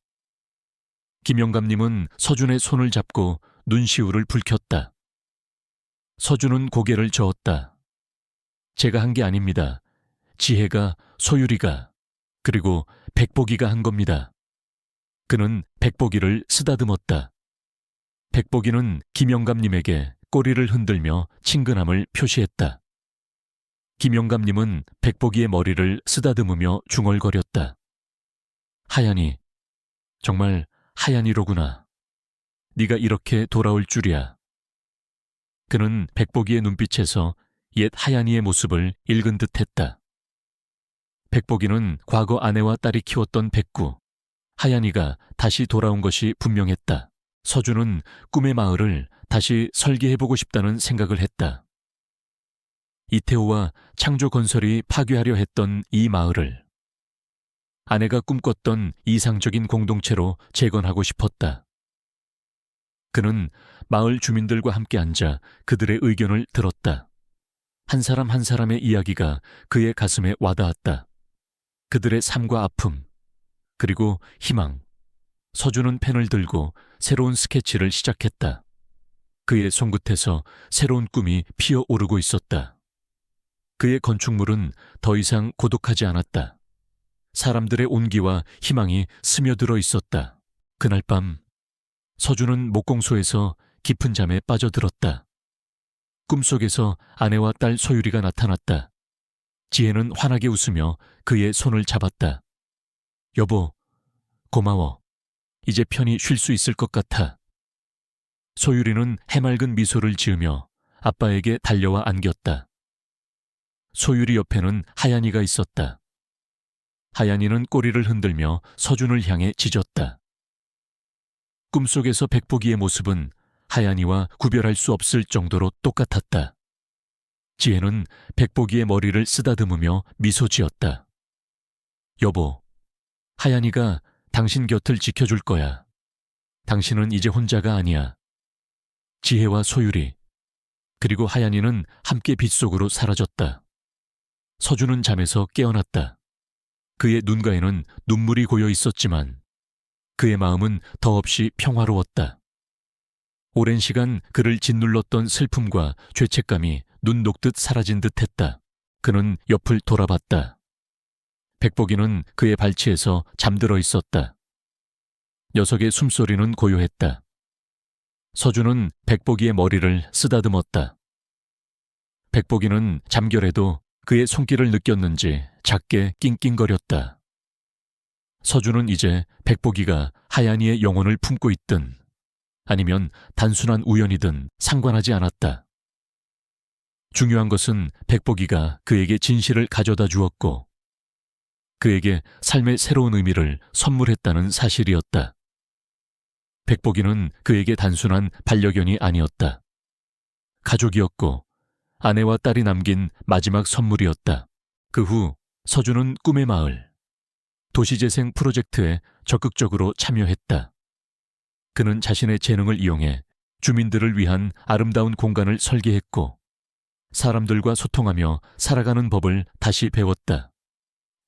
A: 김영감님은 서준의 손을 잡고 눈시울을 붉혔다. 서준은 고개를 저었다. 제가 한 게 아닙니다. 지혜가, 소율이가, 그리고 백복이가 한 겁니다. 그는 백복이를 쓰다듬었다. 백복이는 김영감님에게 꼬리를 흔들며 친근함을 표시했다. 김영감님은 백복이의 머리를 쓰다듬으며 중얼거렸다. 하얀이, 정말 하얀이로구나. 네가 이렇게 돌아올 줄이야. 그는 백복이의 눈빛에서 옛 하얀이의 모습을 읽은 듯했다. 백복이는 과거 아내와 딸이 키웠던 백구, 하얀이가 다시 돌아온 것이 분명했다. 서준은 꿈의 마을을 다시 설계해보고 싶다는 생각을 했다. 이태호와 창조건설이 파괴하려 했던 이 마을을 아내가 꿈꿨던 이상적인 공동체로 재건하고 싶었다. 그는 마을 주민들과 함께 앉아 그들의 의견을 들었다. 한 사람 한 사람의 이야기가 그의 가슴에 와닿았다. 그들의 삶과 아픔, 그리고 희망. 서준은 펜을 들고 새로운 스케치를 시작했다. 그의 손끝에서 새로운 꿈이 피어오르고 있었다. 그의 건축물은 더 이상 고독하지 않았다. 사람들의 온기와 희망이 스며들어 있었다. 그날 밤 서준은 목공소에서 깊은 잠에 빠져들었다. 꿈속에서 아내와 딸 소율이가 나타났다. 지혜는 환하게 웃으며 그의 손을 잡았다. 여보, 고마워. 이제 편히 쉴 수 있을 것 같아. 소율이는 해맑은 미소를 지으며 아빠에게 달려와 안겼다. 소율이 옆에는 하얀이가 있었다. 하얀이는 꼬리를 흔들며 서준을 향해 짖었다. 꿈속에서 백복이의 모습은 하얀이와 구별할 수 없을 정도로 똑같았다. 지혜는 백복이의 머리를 쓰다듬으며 미소 지었다. 여보, 하얀이가 당신 곁을 지켜줄 거야. 당신은 이제 혼자가 아니야. 지혜와 소율이, 그리고 하얀이는 함께 빗속으로 사라졌다. 서준은 잠에서 깨어났다. 그의 눈가에는 눈물이 고여 있었지만 그의 마음은 더없이 평화로웠다. 오랜 시간 그를 짓눌렀던 슬픔과 죄책감이 눈 녹듯 사라진 듯했다. 그는 옆을 돌아봤다. 백복이는 그의 발치에서 잠들어 있었다. 녀석의 숨소리는 고요했다. 서준은 백복이의 머리를 쓰다듬었다. 백복이는 잠결에도 그의 손길을 느꼈는지 작게 낑낑거렸다. 서준은 이제 백복이가 하얀이의 영혼을 품고 있든 아니면 단순한 우연이든 상관하지 않았다. 중요한 것은 백복이가 그에게 진실을 가져다 주었고 그에게 삶의 새로운 의미를 선물했다는 사실이었다. 백복이는 그에게 단순한 반려견이 아니었다. 가족이었고 아내와 딸이 남긴 마지막 선물이었다. 그 후 서준은 꿈의 마을, 도시재생 프로젝트에 적극적으로 참여했다. 그는 자신의 재능을 이용해 주민들을 위한 아름다운 공간을 설계했고 사람들과 소통하며 살아가는 법을 다시 배웠다.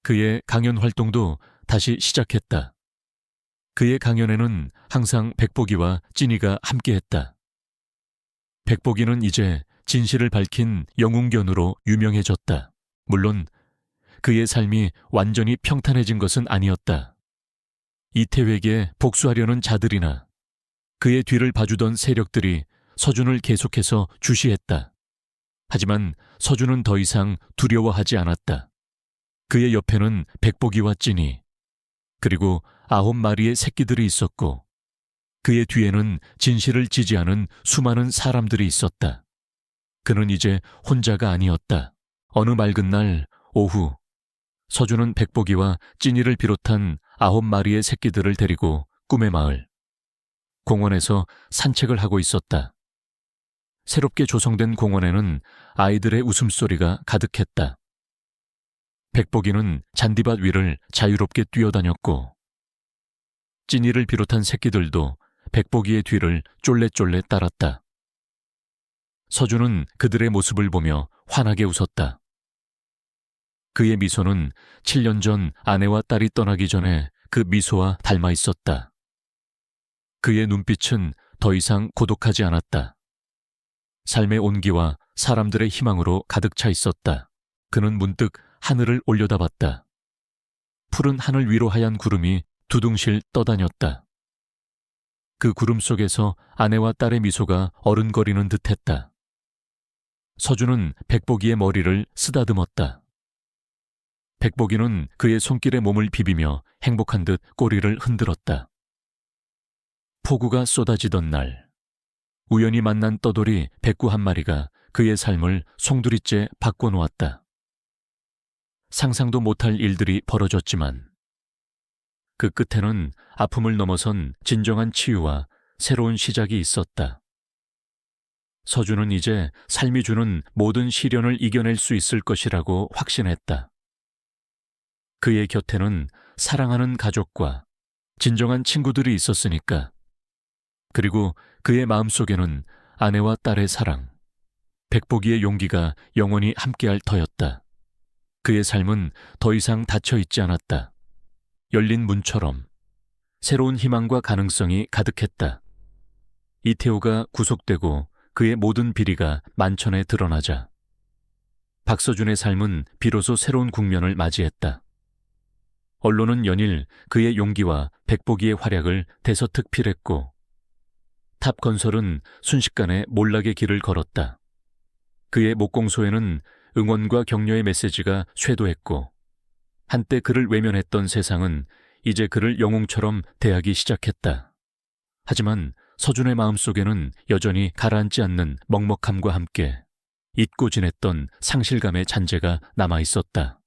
A: 그의 강연 활동도 다시 시작했다. 그의 강연에는 항상 백복이와 찐이가 함께했다. 백복이는 이제 진실을 밝힌 영웅견으로 유명해졌다. 물론 그의 삶이 완전히 평탄해진 것은 아니었다. 이태회에게 복수하려는 자들이나 그의 뒤를 봐주던 세력들이 서준을 계속해서 주시했다. 하지만 서준은 더 이상 두려워하지 않았다. 그의 옆에는 백복이와 찐이, 그리고 9마리의 새끼들이 있었고 그의 뒤에는 진실을 지지하는 수많은 사람들이 있었다. 그는 이제 혼자가 아니었다. 어느 맑은 날 오후, 서준은 백복이와 찐이를 비롯한 9마리의 새끼들을 데리고 꿈의 마을, 공원에서 산책을 하고 있었다. 새롭게 조성된 공원에는 아이들의 웃음소리가 가득했다. 백복이는 잔디밭 위를 자유롭게 뛰어다녔고 찐이를 비롯한 새끼들도 백복이의 뒤를 쫄래쫄래 따랐다. 서준은 그들의 모습을 보며 환하게 웃었다. 그의 미소는 7년 전 아내와 딸이 떠나기 전에 그 미소와 닮아 있었다. 그의 눈빛은 더 이상 고독하지 않았다. 삶의 온기와 사람들의 희망으로 가득 차 있었다. 그는 문득 하늘을 올려다봤다. 푸른 하늘 위로 하얀 구름이 두둥실 떠다녔다. 그 구름 속에서 아내와 딸의 미소가 어른거리는 듯했다. 서준은 백복이의 머리를 쓰다듬었다. 백복이는 그의 손길에 몸을 비비며 행복한 듯 꼬리를 흔들었다. 폭우가 쏟아지던 날, 우연히 만난 떠돌이 백구 한 마리가 그의 삶을 송두리째 바꿔놓았다. 상상도 못할 일들이 벌어졌지만 그 끝에는 아픔을 넘어선 진정한 치유와 새로운 시작이 있었다. 서준은 이제 삶이 주는 모든 시련을 이겨낼 수 있을 것이라고 확신했다. 그의 곁에는 사랑하는 가족과 진정한 친구들이 있었으니까. 그리고 그의 마음속에는 아내와 딸의 사랑, 백복이의 용기가 영원히 함께할 터였다. 그의 삶은 더 이상 닫혀있지 않았다. 열린 문처럼 새로운 희망과 가능성이 가득했다. 이태호가 구속되고 그의 모든 비리가 만천에 드러나자 박서준의 삶은 비로소 새로운 국면을 맞이했다. 언론은 연일 그의 용기와 백복이의 활약을 대서특필했고 탑건설은 순식간에 몰락의 길을 걸었다. 그의 목공소에는 응원과 격려의 메시지가 쇄도했고 한때 그를 외면했던 세상은 이제 그를 영웅처럼 대하기 시작했다. 하지만 서준의 마음속에는 여전히 가라앉지 않는 먹먹함과 함께 잊고 지냈던 상실감의 잔재가 남아있었다.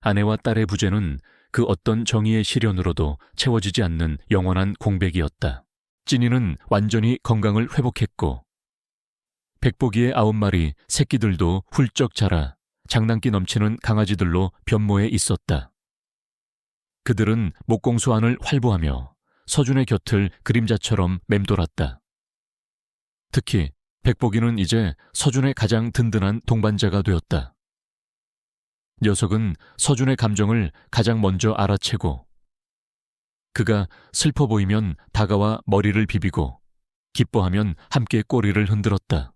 A: 아내와 딸의 부재는 그 어떤 정의의 시련으로도 채워지지 않는 영원한 공백이었다. 찐이는 완전히 건강을 회복했고 백복이의 9마리 새끼들도 훌쩍 자라 장난기 넘치는 강아지들로 변모해 있었다. 그들은 목공소 안을 활보하며 서준의 곁을 그림자처럼 맴돌았다. 특히 백복이는 이제 서준의 가장 든든한 동반자가 되었다. 녀석은 서준의 감정을 가장 먼저 알아채고 그가 슬퍼 보이면 다가와 머리를 비비고 기뻐하면 함께 꼬리를 흔들었다.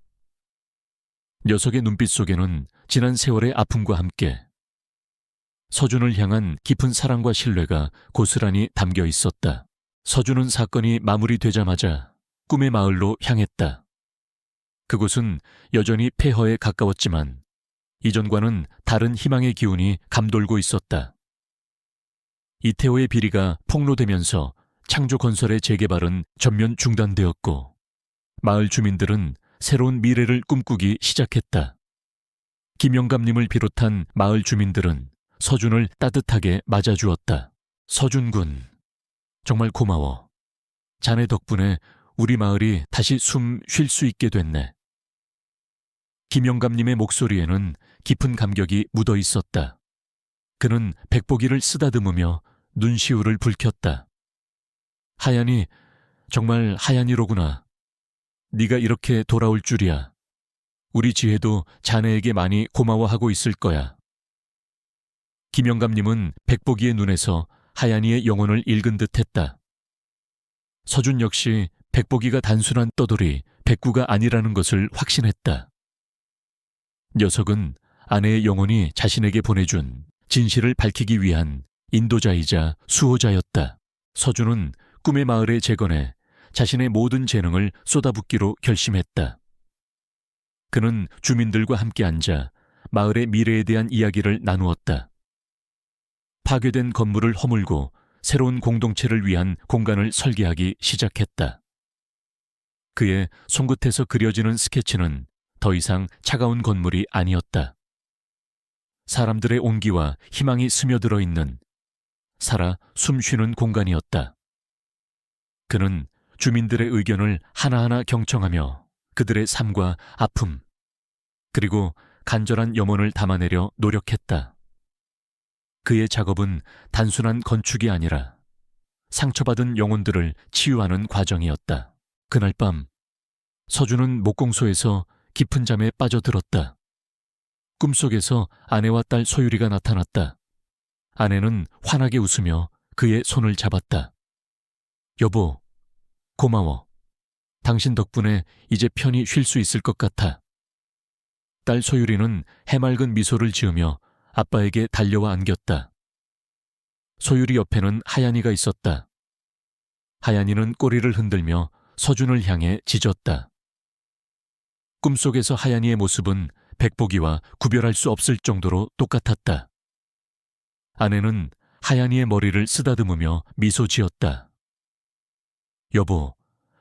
A: 녀석의 눈빛 속에는 지난 세월의 아픔과 함께 서준을 향한 깊은 사랑과 신뢰가 고스란히 담겨 있었다. 서준은 사건이 마무리되자마자 꿈의 마을로 향했다. 그곳은 여전히 폐허에 가까웠지만 이전과는 다른 희망의 기운이 감돌고 있었다. 이태호의 비리가 폭로되면서 창조건설의 재개발은 전면 중단되었고 마을 주민들은 새로운 미래를 꿈꾸기 시작했다. 김영감님을 비롯한 마을 주민들은 서준을 따뜻하게 맞아주었다. 서준군, 정말 고마워. 자네 덕분에 우리 마을이 다시 숨 쉴 수 있게 됐네. 김영감님의 목소리에는 깊은 감격이 묻어 있었다. 그는 백복이를 쓰다듬으며 눈시울을 붉혔다. 하얀이, 정말 하얀이로구나. 네가 이렇게 돌아올 줄이야. 우리 지혜도 자네에게 많이 고마워하고 있을 거야. 김영감님은 백복이의 눈에서 하얀이의 영혼을 읽은 듯했다. 서준 역시 백복이가 단순한 떠돌이 백구가 아니라는 것을 확신했다. 녀석은 아내의 영혼이 자신에게 보내준 진실을 밝히기 위한 인도자이자 수호자였다. 서준은 꿈의 마을에 재건해 자신의 모든 재능을 쏟아붓기로 결심했다. 그는 주민들과 함께 앉아 마을의 미래에 대한 이야기를 나누었다. 파괴된 건물을 허물고 새로운 공동체를 위한 공간을 설계하기 시작했다. 그의 손끝에서 그려지는 스케치는 더 이상 차가운 건물이 아니었다. 사람들의 온기와 희망이 스며들어 있는 살아 숨쉬는 공간이었다. 그는 주민들의 의견을 하나하나 경청하며 그들의 삶과 아픔, 그리고 간절한 염원을 담아내려 노력했다. 그의 작업은 단순한 건축이 아니라 상처받은 영혼들을 치유하는 과정이었다. 그날 밤, 서준은 목공소에서 깊은 잠에 빠져들었다. 꿈속에서 아내와 딸 소율이가 나타났다. 아내는 환하게 웃으며 그의 손을 잡았다. 여보, 고마워. 당신 덕분에 이제 편히 쉴 수 있을 것 같아. 딸 소율이는 해맑은 미소를 지으며 아빠에게 달려와 안겼다. 소율이 옆에는 하얀이가 있었다. 하얀이는 꼬리를 흔들며 서준을 향해 짖었다. 꿈속에서 하얀이의 모습은 백복이와 구별할 수 없을 정도로 똑같았다. 아내는 하얀이의 머리를 쓰다듬으며 미소 지었다. 여보,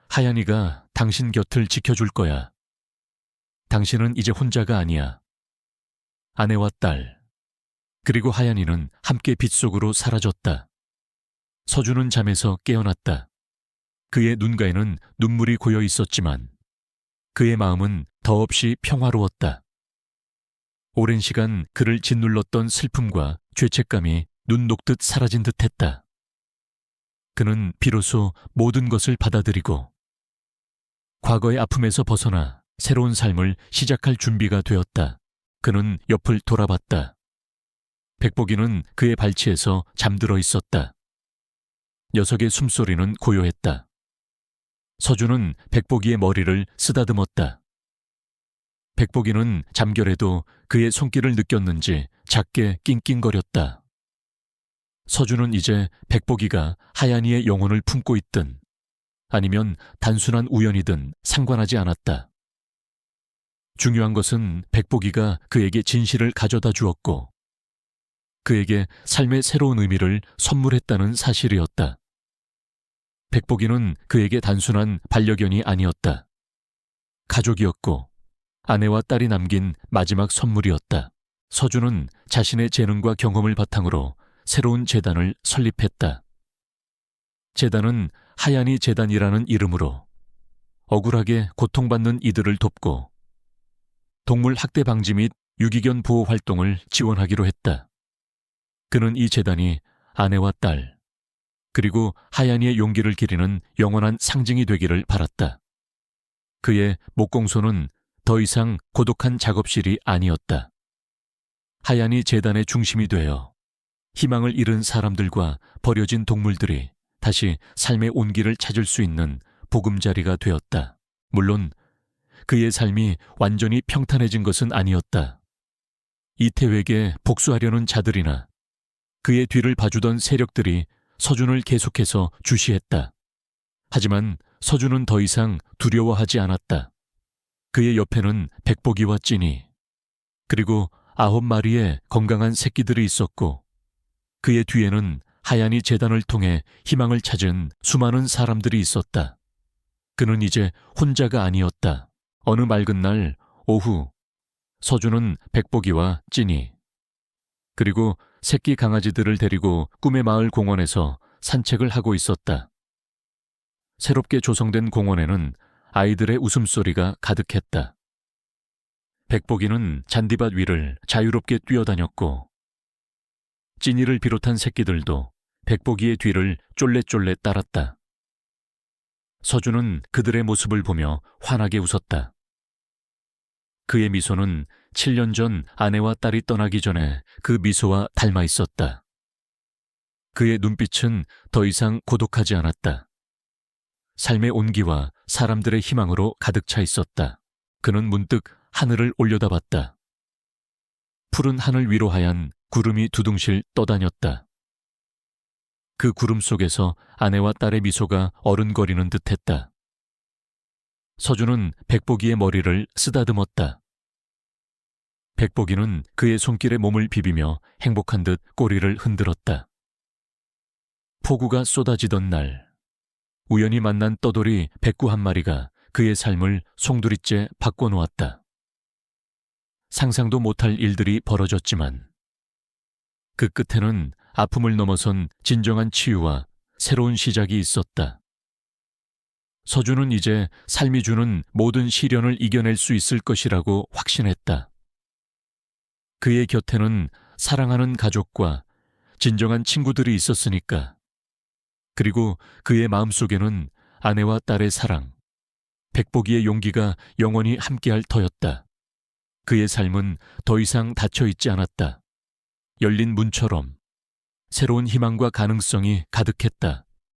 A: 하얀이가 당신 곁을 지켜줄 거야. 당신은 이제 혼자가 아니야. 아내와 딸, 그리고 하얀이는 함께 빛 속으로 사라졌다. 서준은 잠에서 깨어났다. 그의 눈가에는 눈물이 고여 있었지만 그의 마음은 더없이 평화로웠다. 오랜 시간 그를 짓눌렀던 슬픔과 죄책감이 눈 녹듯 사라진 듯했다. 그는 비로소 모든 것을 받아들이고 과거의 아픔에서 벗어나 새로운 삶을 시작할 준비가 되었다. 그는 옆을 돌아봤다. 백복이는 그의 발치에서 잠들어 있었다. 녀석의 숨소리는 고요했다. 서준은 백복이의 머리를 쓰다듬었다. 백복이는 잠결에도 그의 손길을 느꼈는지 작게 낑낑거렸다. 서준은 이제 백복이가 하얀이의 영혼을 품고 있든 아니면 단순한 우연이든 상관하지 않았다. 중요한 것은 백복이가 그에게 진실을 가져다 주었고 그에게 삶의 새로운 의미를 선물했다는 사실이었다. 백복이는 그에게 단순한 반려견이 아니었다. 가족이었고 아내와 딸이 남긴 마지막 선물이었다. 서준은 자신의 재능과 경험을 바탕으로 새로운 재단을 설립했다. 재단은 하얀이 재단이라는 이름으로 억울하게 고통받는 이들을 돕고 동물 학대 방지 및 유기견 보호 활동을 지원하기로 했다. 그는 이 재단이 아내와 딸, 그리고 하얀이의 용기를 기리는 영원한 상징이 되기를 바랐다. 그의 목공소는 더 이상 고독한 작업실이 아니었다. 하얀이 재단의 중심이 되어 희망을 잃은 사람들과 버려진 동물들이 다시 삶의 온기를 찾을 수 있는 보금자리가 되었다. 물론 그의 삶이 완전히 평탄해진 것은 아니었다. 이태획에 복수하려는 자들이나 그의 뒤를 봐주던 세력들이 서준을 계속해서 주시했다. 하지만 서준은 더 이상 두려워하지 않았다. 그의 옆에는 백복이와 찐이, 그리고 9마리의 건강한 새끼들이 있었고 그의 뒤에는 하얀이 재단을 통해 희망을 찾은 수많은 사람들이 있었다. 그는 이제 혼자가 아니었다. 어느 맑은 날 오후, 서준은 백복이와 찐이, 그리고 새끼 강아지들을 데리고 꿈의 마을 공원에서 산책을 하고 있었다. 새롭게 조성된 공원에는 아이들의 웃음소리가 가득했다. 백복이는 잔디밭 위를 자유롭게 뛰어다녔고 찐이를 비롯한 새끼들도 백복이의 뒤를 쫄래쫄래 따랐다. 서준은 그들의 모습을 보며 환하게 웃었다. 그의 미소는 7년 전 아내와 딸이 떠나기 전에 그 미소와 닮아 있었다. 그의 눈빛은 더 이상 고독하지 않았다. 삶의 온기와 사람들의 희망으로 가득 차 있었다. 그는 문득 하늘을 올려다봤다. 푸른 하늘 위로 하얀 구름이 두둥실 떠다녔다. 그 구름 속에서 아내와 딸의 미소가 어른거리는 듯했다. 서준은 백복이의 머리를 쓰다듬었다. 백복이는 그의 손길에 몸을 비비며 행복한 듯 꼬리를 흔들었다. 폭우가 쏟아지던 날, 우연히 만난 떠돌이 백구 한 마리가 그의 삶을 송두리째 바꿔놓았다. 상상도 못할 일들이 벌어졌지만 그 끝에는 아픔을 넘어선 진정한 치유와 새로운 시작이 있었다. 서준은 이제 삶이 주는 모든 시련을 이겨낼 수 있을 것이라고 확신했다. 그의 곁에는 사랑하는 가족과 진정한 친구들이 있었으니까. 그리고 그의 마음속에는 아내와 딸의 사랑, 백복이의 용기가 영원히 함께할 터였다. 그의 삶은 더 이상 닫혀있지 않았다. 열린 문처럼 새로운 희망과 가능성이 가득했다.